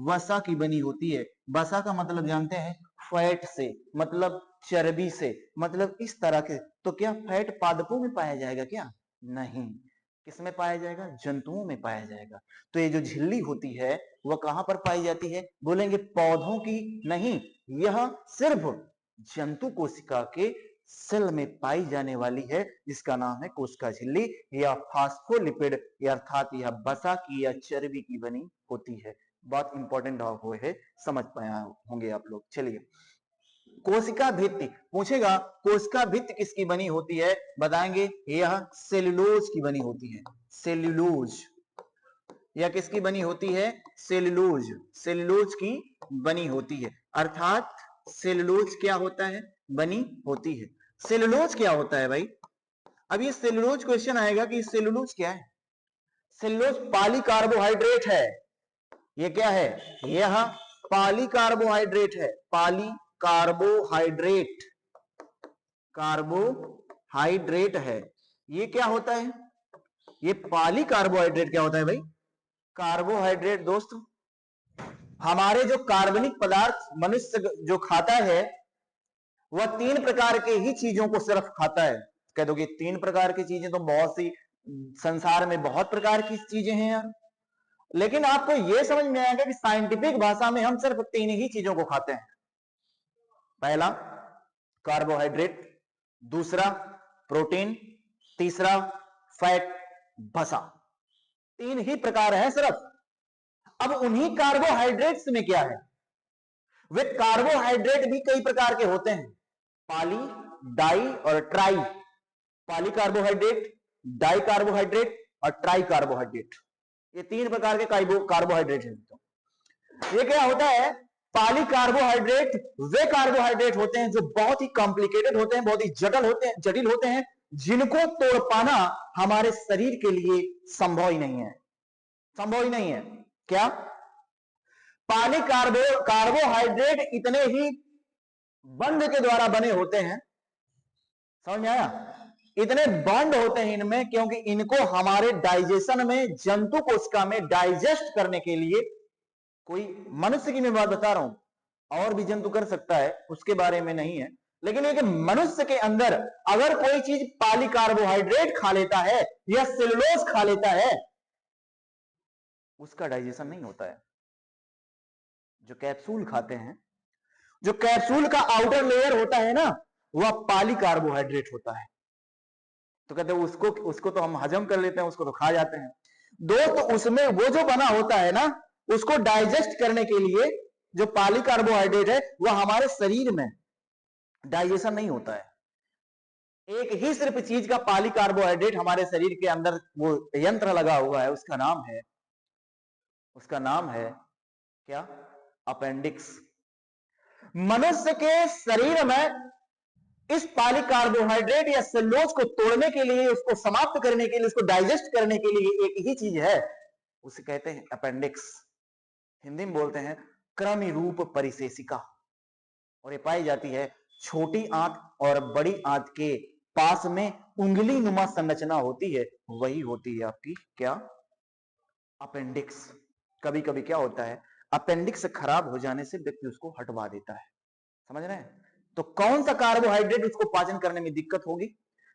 वसा की बनी होती है। वसा का मतलब जानते हैं? फैट से, मतलब चर्बी से, मतलब इस तरह के। तो क्या फैट पादपों में पाया जाएगा क्या? नहीं। किसमें पाया जाएगा? जंतुओं में पाया जाएगा। तो ये जो झिल्ली होती है वह कहां पर पाई जाती है? बोलेंगे पौधों की नहीं, यह सिर्फ जंतु कोशिका के सेल में पाई जाने वाली है, जिसका नाम है कोशिका झिल्ली या फास्फोलिपिड, अर्थात यह वसा की या चर्बी की बनी होती है। बहुत इंपॉर्टेंट है, समझ पाए होंगे आप लोग। चलिए, कोशिका भित्ति पूछेगा, कोशिका भित्ति किसकी बनी होती है? बताएंगे यह सेल्यूलोज की बनी होती है। सेल्यूलोज यह किसकी बनी होती है? सेल्यूलोज की बनी होती है। अर्थात सेल्यूलोज क्या होता है? बनी होती है। सेल्यूलोज क्या होता है भाई? अब ये सेल्यूलोज क्वेश्चन आएगा कि सेल्यूलोज क्या है? सेल्यूलोज पॉलीकार्बोहाइड्रेट है। ये क्या है? यह पॉलीकार्बोहाइड्रेट है। कार्बोहाइड्रेट है। ये क्या होता है? ये पॉलीकार्बोहाइड्रेट क्या होता है भाई? कार्बोहाइड्रेट दोस्त, हमारे जो कार्बनिक पदार्थ मनुष्य जो खाता है वह 3 प्रकार के ही चीजों को सिर्फ खाता है। कह दोगे 3 प्रकार की चीजें, तो बहुत सी संसार में बहुत प्रकार की चीजें हैं यार। लेकिन आपको यह समझ में आएगा कि साइंटिफिक भाषा में हम सिर्फ 3 ही चीजों को खाते हैं। पहला कार्बोहाइड्रेट, दूसरा प्रोटीन, तीसरा फैट, वसा। 3 ही प्रकार हैं सिर्फ। अब उन्हीं कार्बोहाइड्रेट्स में क्या है? वे कार्बोहाइड्रेट भी कई प्रकार के होते हैं, पॉली, डाई और tri. Poly carbohydrate, di carbohydrate और ट्राई कार्बोहाइड्रेट, ये 3 प्रकार के कार्बोहाइड्रेट हैं। ये क्या होता है? पॉली कार्बोहाइड्रेट वे कार्बोहाइड्रेट होते हैं जो बहुत ही कॉम्प्लिकेटेड होते हैं, बहुत ही जटिल होते हैं, जिनको तोड़ पाना हमारे शरीर के लिए संभव ही नहीं है। क्या? पॉली कार्बोहाइड्रेट इतने ही बंध के द्वारा बने होते हैं, समझ में आया? इतने बॉन्ड होते हैं इनमें क्योंकि इनको हमारे डाइजेशन में, जंतु कोशिका में डाइजेस्ट करने के लिए, कोई मनुष्य की मैं बात बता रहा हूं, और भी जंतु कर सकता है, उसके बारे में नहीं है, लेकिन ये कि मनुष्य के अंदर अगर कोई चीज पॉलीकार्बोहाइड्रेट खा लेता है या सेलुलोज खा लेता है, उसका डाइजेशन नहीं होता है। जो कैप्सूल खाते हैं, जो कैप्सूल का आउटर लेयर होता है ना, वह पॉलीकार्बोहाइड्रेट होता है। तो कहते हैं उसको तो हम हजम कर लेते हैं, उसको तो खा जाते हैं। दोस्त, उसमें वो जो बना होता है ना, उसको डाइजेस्ट करने के लिए जो पॉलीकार्बोहाइड्रेट है वह हमारे शरीर में डाइजेशन नहीं होता है। एक ही सिर्फ चीज का पॉलीकार्बोहाइड्रेट हमारे शरीर के अंदर वो यंत्र लगा हुआ है, उसका नाम है क्या? अपेंडिक्स। मनुष्य के शरीर में इस पॉलीकार्बोहाइड्रेट या सेलुलोज को तोड़ने के लिए, उसको समाप्त करने के लिए, उसको डाइजेस्ट करने के लिए एक ही चीज है, उसे कहते हैं अपेंडिक्स। हिंदी में बोलते हैं कृमि रूप परिशेषिका। और ये पाई जाती है छोटी आंत और बड़ी आंत के पास में उंगली नुमा संरचना होती है, वही होती है आपकी क्या? अपेंडिक्स। कभी कभी क्या होता है, अपेंडिक्स खराब हो जाने से व्यक्ति उसको हटवा देता है। समझ रहे हैं? तो कौन सा कार्बोहाइड्रेट उसको पाचन करने में दिक्कत होगी?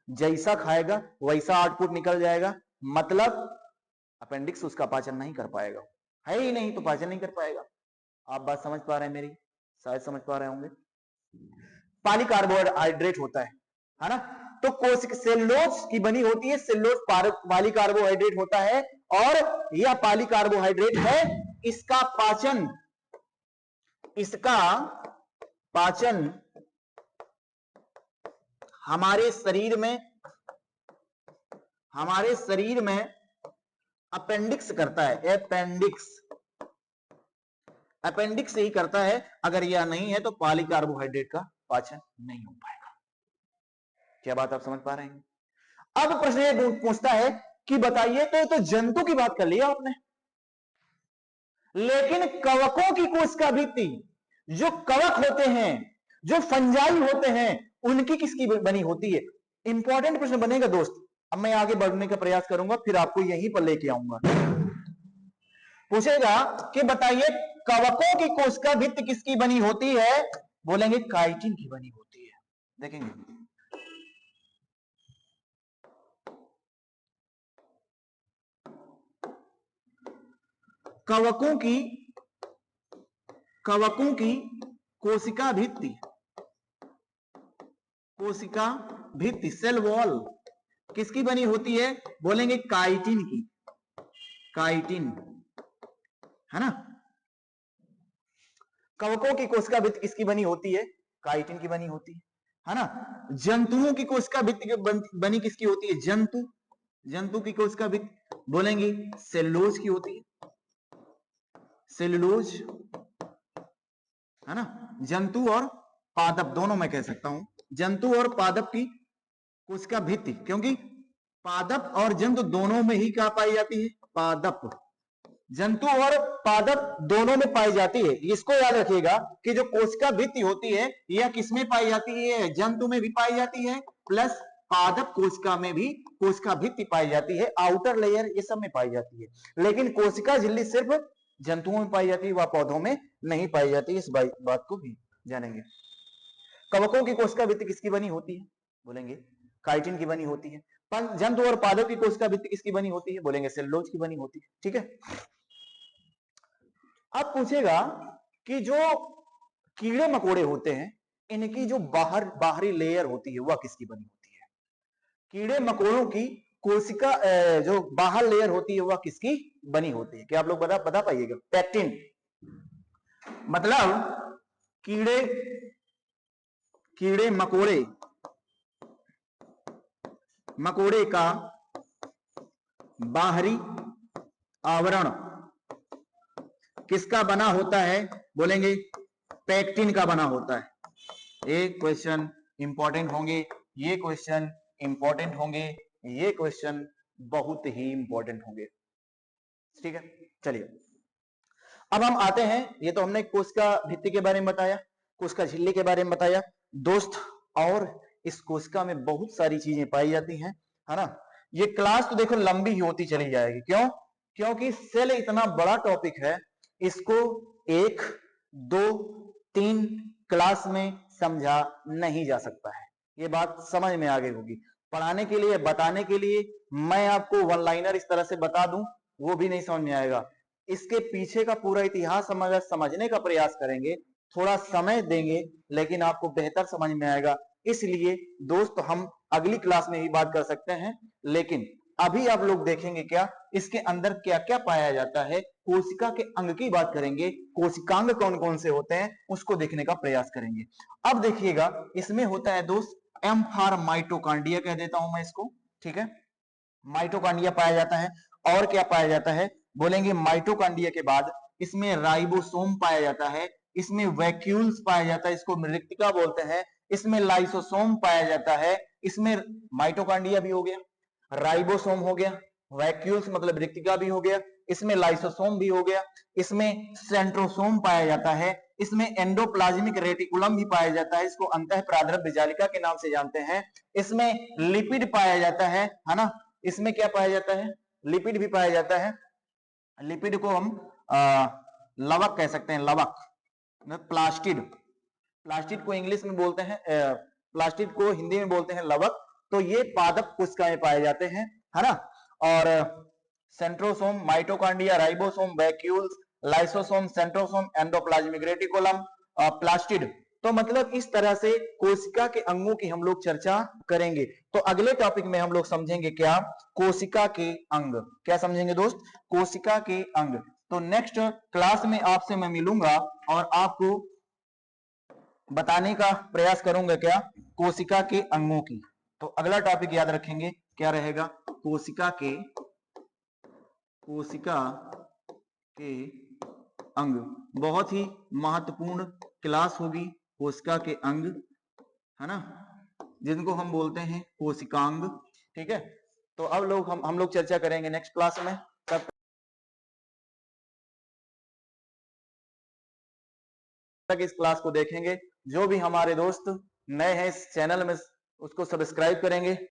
जैसा खाएगा वैसा आउटपुट निकल जाएगा, मतलब अपेंडिक्स उसका पाचन नहीं कर पाएगा, है ही नहीं तो पाचन नहीं कर पाएगा। आप बात समझ पा रहे हैं मेरी? शायद समझ पा रहे होंगे। पॉलीकार्बोहाइड्रेट होता है ना? तो कोशिका सेलुलोज की बनी होती है, सेलुलोज पॉलीकार्बोहाइड्रेट होता है, और यह पॉलीकार्बोहाइड्रेट है। इसका पाचन हमारे शरीर में अपेंडिक्स करता है। अपेंडिक्स ही करता है। अगर यह नहीं है तो पॉलीकार्बोहाइड्रेट का पाचन नहीं हो पाएगा। क्या बात आप समझ पा रहे हैं? अब प्रश्न ये पूछता है कि बताइए, तो जंतु की बात कर लिया आपने, लेकिन कवकों की कोशिका भित्ति, जो कवक होते हैं, जो फंजाई होते हैं, उनकी किसकी बनी होती है? इंपॉर्टेंट प्रश्न बनेगा दोस्त। अब मैं आगे बढ़ने का प्रयास करूंगा, फिर आपको यहीं पर लेके आऊंगा। पूछेगा कि बताइए कवकों की कोशिका भित्ति किसकी बनी होती है? बोलेंगे काइटिन की बनी होती है। देखेंगे कवकों की कोशिका भित्ति सेल वॉल किसकी बनी होती है? बोलेंगे काइटिन की, काइटिन, है ना। कवकों की कोशिका भित्ति किसकी बनी होती है? काइटिन की बनी होती है ना। जंतुओं की कोशिका भित्ति बनी किसकी होती है? जंतु की कोशिका भित्ति बोलेंगे सेलुलोज की होती है, सेलुलोज, है ना। जंतु और पादप दोनों मैं कह सकता हूं, जंतु और पादप की कोशिका भित्ति, क्योंकि पादप और जंतु दोनों में ही क्या पाई जाती है? पादप, जंतु और पादप दोनों में पाई जाती है। इसको याद रखिएगा कि जो कोशिका भित्ति होती है यह किसमें पाई जाती है? जंतु में भी पाई जाती है, प्लस पादप कोशिका में भी कोशिका भित्ति पाई जाती है, आउटर लेयर ये सब में पाई जाती है। लेकिन कोशिका झिल्ली सिर्फ जंतुओं में पाई जाती है, वह पौधों में नहीं पाई जाती। इस बात को भी जानेंगे। कवकों की कोशिका भित्ति किसकी बनी होती है? बोलेंगे काइटिन की बनी होती है। जंतु और पादप की कोशिका भित्ति किसकी बनी होती है? बोलेंगे सेलुलोज की बनी होती है। ठीक है। अब पूछेगा कि जो कीड़े मकोड़े होते हैं, इनकी जो बाहरी लेयर होती है वह किसकी बनी होती है? कीड़े मकोड़ों की कोशिका जो बाहर लेयर होती है वह किसकी बनी होती है? क्या आप लोग बता पाइएगा? पैक्टिन, मतलब कीड़े मकोड़े का बाहरी आवरण किसका बना होता है? बोलेंगे पैक्टिन का बना होता है। ये क्वेश्चन इंपॉर्टेंट होंगे, ये क्वेश्चन इंपॉर्टेंट होंगे, ये क्वेश्चन बहुत ही इंपॉर्टेंट होंगे। ठीक है, चलिए अब हम आते हैं। ये तो हमने कोशिका भित्ति के बारे में बताया, कोशिका झिल्ली के बारे में बताया दोस्त, और इस कोशिका में बहुत सारी चीजें पाई जाती हैं, है ना। ये क्लास तो देखो लंबी ही होती चली जाएगी। क्यों? क्योंकि सेल इतना बड़ा टॉपिक है, इसको 1, 2, 3 क्लास में समझा नहीं जा सकता है। ये बात समझ में आ गई होगी। पढ़ाने के लिए, बताने के लिए मैं आपको वन लाइनर इस तरह से बता दूं, वो भी नहीं समझ में आएगा। इसके पीछे का पूरा इतिहास समझने का प्रयास करेंगे, थोड़ा समय देंगे, लेकिन आपको बेहतर समझ में आएगा। इसलिए दोस्त हम अगली क्लास में ही बात कर सकते हैं, लेकिन अभी आप लोग देखेंगे क्या इसके अंदर क्या क्या पाया जाता है। कोशिका के अंग की बात करेंगे, कोशिकांग कौन कौन से होते हैं उसको देखने का प्रयास करेंगे। अब देखिएगा, इसमें होता है दोस्त एम फॉर माइटोकांड्रिया कह देता हूं मैं इसको। ठीक है, माइटोकांड्रिया पाया जाता है। और क्या पाया जाता है? बोलेंगे माइटोकांड्रिया के बाद इसमें राइबोसोम पाया जाता है, इसमें वैक्यूल्स पाया जाता है, इसको मृतिका बोलते हैं, इसमें लाइसोसोम पाया जाता है। इसमें माइटोकांड्रिया भी हो गया, राइबोसोम हो गया, वैक्यूल्स मतलब रिक्तिका भी हो गया, इसमें लाइसोसोम भी हो गया, इसमें सेंट्रोसोम पाया जाता है, इसमें एंडोप्लाज्मिक रेटिकुलम भी पाया जाता है, इसको अंतः प्रादरव्य जालिका के नाम से जानते हैं। इसमें लिपिड पाया जाता है ना। इसमें क्या पाया जाता है? लिपिड भी पाया जाता है। लिपिड को हम लवक कह सकते हैं, लवक। प्लास्टिड, प्लास्टिड को इंग्लिश में बोलते हैं, प्लास्टिड को हिंदी में बोलते हैं लवक। तो ये पादप कोशिका में पाए जाते हैं, है ना। और centrosome, mitochondria, ribosome, vacuoles, lysosome, centrosome, endoplasmic reticulum, plastid. तो मतलब इस तरह से कोशिका के अंगों की हम लोग चर्चा करेंगे। तो अगले टॉपिक में हम लोग समझेंगे क्या? कोशिका के अंग। क्या समझेंगे दोस्त? कोशिका के अंग। तो नेक्स्ट क्लास में आपसे मैं मिलूंगा और आपको बताने का प्रयास करूंगा क्या? कोशिका के अंगों की। तो अगला टॉपिक याद रखेंगे, क्या रहेगा? कोशिका के अंग। बहुत ही महत्वपूर्ण क्लास होगी कोशिका के अंग, है ना, जिनको हम बोलते हैं कोशिकांग। ठीक है, तो अब लोग हम लोग चर्चा करेंगे नेक्स्ट क्लास में। तब तक इस क्लास को देखेंगे। जो भी हमारे दोस्त नए हैं इस चैनल में उसको सब्सक्राइब करेंगे।